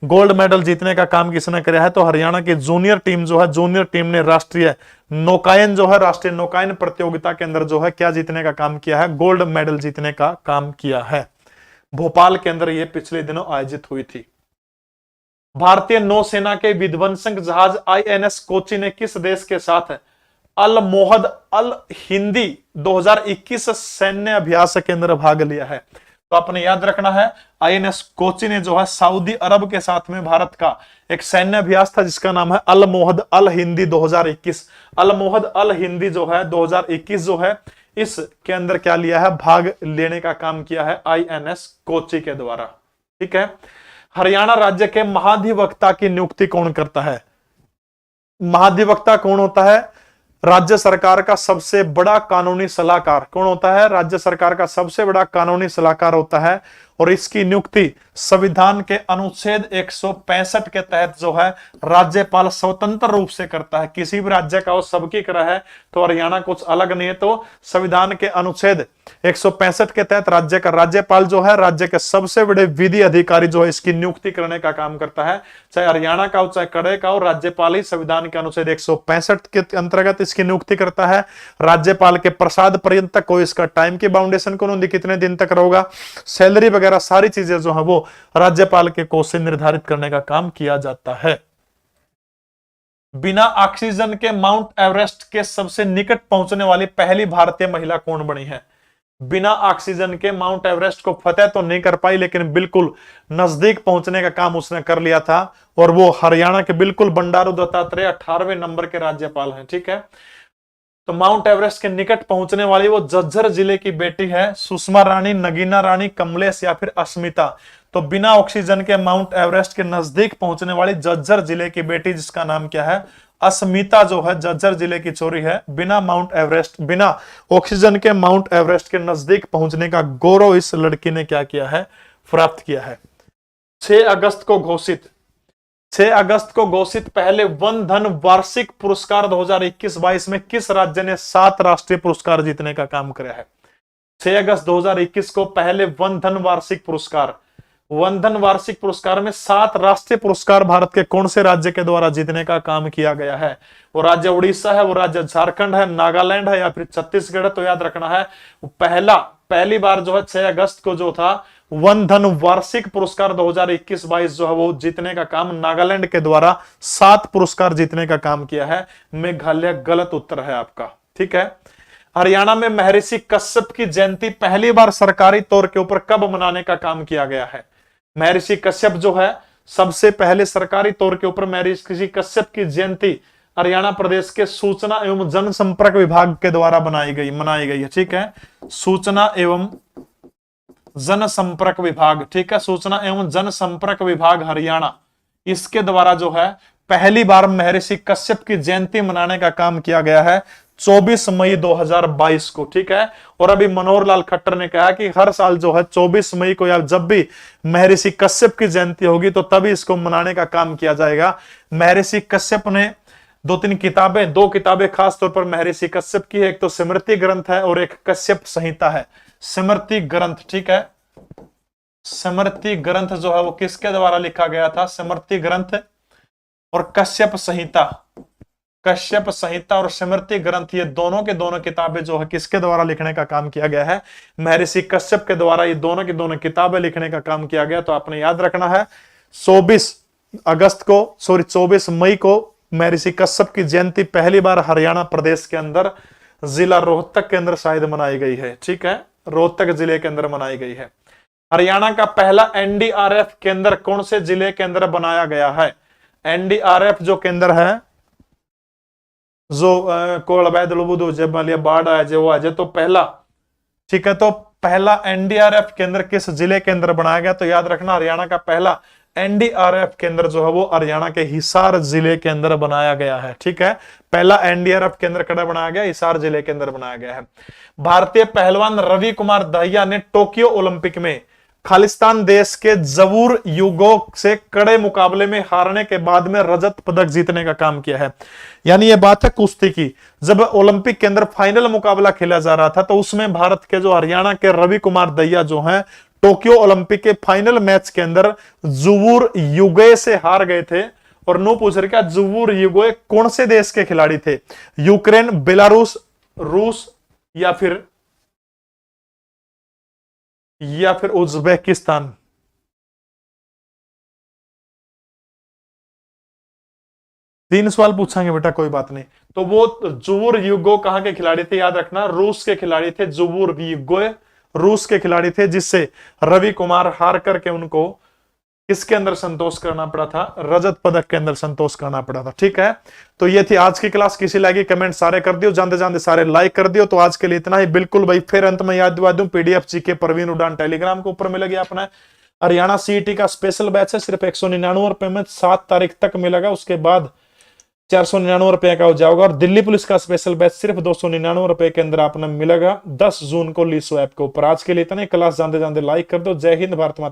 गोल्ड मेडल जीतने का काम किसने किया है? तो हरियाणा की जूनियर टीम जो है, जूनियर टीम ने राष्ट्रीय नौकायन जो है, राष्ट्रीय नौकायन प्रतियोगिता के अंदर जो है क्या जीतने का काम किया है? गोल्ड मेडल जीतने का काम किया है। भोपाल के अंदर यह पिछले दिनों आयोजित हुई थी। भारतीय नौसेना के विध्वंसक जहाज आईएनएस कोची ने किस देश के साथ अल मोहद अल हिंदी 2021 सैन्य अभ्यास के अंदर भाग लिया है? तो आपने याद रखना है, आईएनएस कोची ने जो है सऊदी अरब के साथ में भारत का एक सैन्य अभ्यास था जिसका नाम है अल मोहद अल हिंदी 2021। अल मोहद अल हिंदी जो है 2021 जो है इसके अंदर क्या लिया है? भाग लेने का काम किया है आईएनएस कोची के द्वारा, ठीक है। हरियाणा राज्य के महाधिवक्ता की नियुक्ति कौन करता है? महाधिवक्ता कौन होता है? राज्य सरकार का सबसे बड़ा कानूनी सलाहकार कौन होता है? राज्य सरकार का सबसे बड़ा कानूनी सलाहकार होता है। और इसकी नियुक्ति संविधान के अनुच्छेद 165 के तहत जो है राज्यपाल स्वतंत्र रूप से करता है। किसी भी राज्य का वो सबकी तरह है, तो हरियाणा कुछ अलग नहीं है। तो संविधान के अनुच्छेद 165 के तहत राज्य का राज्यपाल जो है राज्य के सबसे बड़े विधि अधिकारी जो है इसकी नियुक्ति करने का काम करता है। चाहे हरियाणा का हो चाहे कड़े का हो, राज्यपाल ही संविधान के अनुच्छेद 165 के अंतर्गत इसकी नियुक्ति करता है। राज्यपाल के प्रसाद पर्यंत तक कोई इसका टाइम की बाउंडेशन को नहीं, कितने दिन तक रहेगा, सैलरी वगैरह सारी चीजें जो है वो राज्यपाल के कोष से निर्धारित करने का काम किया जाता है। बिना ऑक्सीजन के माउंट एवरेस्ट के सबसे निकट पहुंचने वाली पहली भारतीय महिला कौन बनी है? बिना ऑक्सीजन के माउंट एवरेस्ट को फतेह तो नहीं कर पाई, लेकिन बिल्कुल नजदीक पहुंचने का काम उसने कर लिया था। और वो हरियाणा के बिल्कुल बंडारू दत्तात्रेय 18वें नंबर के राज्यपाल हैं। ठीक है, तो माउंट एवरेस्ट के निकट पहुंचने वाली वो झज्जर जिले की बेटी है, सुषमा रानी, नगीना रानी, कमलेश या फिर अस्मिता। तो बिना ऑक्सीजन के माउंट एवरेस्ट के नजदीक पहुंचने वाली झज्जर जिले की बेटी जिसका नाम क्या है? अस्मिता जो है झज्जर जिले की छोरी है। बिना ऑक्सीजन के माउंट एवरेस्ट के नजदीक पहुंचने का गौरव इस लड़की ने क्या किया है? प्राप्त किया है। 6 अगस्त को घोषित पहले वन धन वार्षिक पुरस्कार 2021-22 में किस राज्य ने 7 राष्ट्रीय पुरस्कार जीतने का काम किया है? 6 अगस्त 2021 को पहले वन धन वार्षिक पुरस्कार में 7 राष्ट्रीय पुरस्कार भारत के कौन से राज्य के द्वारा जीतने का काम किया गया है? वो राज्य उड़ीसा है, वो राज्य झारखंड है, नागालैंड है या फिर छत्तीसगढ़ है। तो याद रखना है पहली बार जो है 6 अगस्त को जो था वन धन वार्षिक पुरस्कार 2021-22 जो है वो जीतने का काम नागालैंड के द्वारा 7 पुरस्कार जीतने का काम किया है। मेघालय गलत उत्तर है आपका। ठीक है, हरियाणा में महर्षि कश्यप की जयंती पहली बार सरकारी तौर के ऊपर कब मनाने का काम किया गया है? महर्षि कश्यप जो है सबसे पहले सरकारी तौर के ऊपर महर्षि कश्यप की जयंती हरियाणा प्रदेश के सूचना एवं जनसंपर्क विभाग के द्वारा मनाई गई है। ठीक है, सूचना एवं जनसंपर्क विभाग। ठीक है, सूचना एवं जनसंपर्क विभाग हरियाणा, इसके द्वारा जो है पहली बार महर्षि कश्यप की जयंती मनाने का काम किया गया है 24 मई 2022 को। ठीक है, और अभी मनोहर लाल खट्टर ने कहा कि हर साल जो है 24 मई को या जब भी महर्षि कश्यप की जयंती होगी तो तभी इसको मनाने का काम किया जाएगा। महर्षि कश्यप ने 2 किताबें खास तौर पर महर्षि कश्यप की है। एक तो स्मृति ग्रंथ है और एक कश्यप संहिता है। स्मृति ग्रंथ, ठीक है, स्मृति ग्रंथ जो है वो किसके द्वारा लिखा गया था? स्मृति ग्रंथ और कश्यप संहिता और स्मृति ग्रंथ, ये दोनों के दोनों किताबें जो है किसके द्वारा लिखने का काम किया गया है? महर्षि कश्यप के द्वारा ये दोनों की दोनों किताबें लिखने का काम किया गया। तो आपने याद रखना है 24 मई को महर्षि कश्यप की जयंती पहली बार हरियाणा प्रदेश के अंदर जिला रोहतक के अंदर शायद मनाई गई है। ठीक है, रोहतक जिले के अंदर मनाई गई है। हरियाणा का पहला एनडीआरएफ केंद्र कौन से जिले के अंदर बनाया गया है? एनडीआरएफ जो केंद्र है जो कोलबैद लुबुदु जब बाढ़ आए जो आज तो पहला, ठीक है, तो पहला एनडीआरएफ केंद्र किस जिले के अंदर बनाया गया? तो याद रखना हरियाणा का पहला एनडीआरएफ केंद्र जो है वो हरियाणा के हिसार जिले के अंदर बनाया गया है। ठीक है, पहला एनडीआरएफ केंद्र कहाँ बनाया गया? हिसार जिले के अंदर बनाया गया है। भारतीय पहलवान रवि कुमार दहिया ने टोक्यो ओलंपिक में खालिस्तान देश के जवूर युगो से कड़े मुकाबले में हारने के बाद में रजत पदक जीतने का काम किया है। यानी ये बात है कुश्ती की। जब ओलंपिक के अंदर फाइनल मुकाबला खेला जा रहा था तो उसमें भारत के जो हरियाणा के रवि कुमार दहिया जो हैं टोक्यो ओलंपिक के फाइनल मैच के अंदर जुवूर युगे से हार गए थे। और नो पूछ रहे क्या जुवूर युगे कौन से देश के खिलाड़ी थे? यूक्रेन, बेलारूस, रूस या फिर उज्बेकिस्तान। तीन सवाल पूछेंगे बेटा, कोई बात नहीं। तो वो जुवूर युगो कहां के खिलाड़ी थे? याद रखना रूस के खिलाड़ी थे। जुवूर युगो रूस के खिलाड़ी थे, जिससे रवि कुमार हार करके उनको किसके अंदर संतोष करना पड़ा था? रजत पदक के अंदर संतोष करना पड़ा था। ठीक है, तो ये थी आज की क्लास। किसी लगी कमेंट सारे कर दियो, जानते जानते सारे लाइक कर दियो। तो आज के लिए इतना ही। बिल्कुल भाई फिर अंत में याद दिवा दूं, पीडीएफ जीके परवीन उड़ान टेलीग्राम के ऊपर मिलेगा अपना हरियाणा सीईटी का स्पेशल बैच है, सिर्फ 199 रुपए में 7 तारीख तक मिलेगा। उसके बाद 499 का हो जाएगा। और दिल्ली पुलिस का स्पेशल बैच सिर्फ 299 के अंदर आपने मिलेगा 10 जून को लीसो ऐप के ऊपर। आज के लिए इतना ही। क्लास जानते जानते लाइक कर दो। जय हिंद, भारत माता।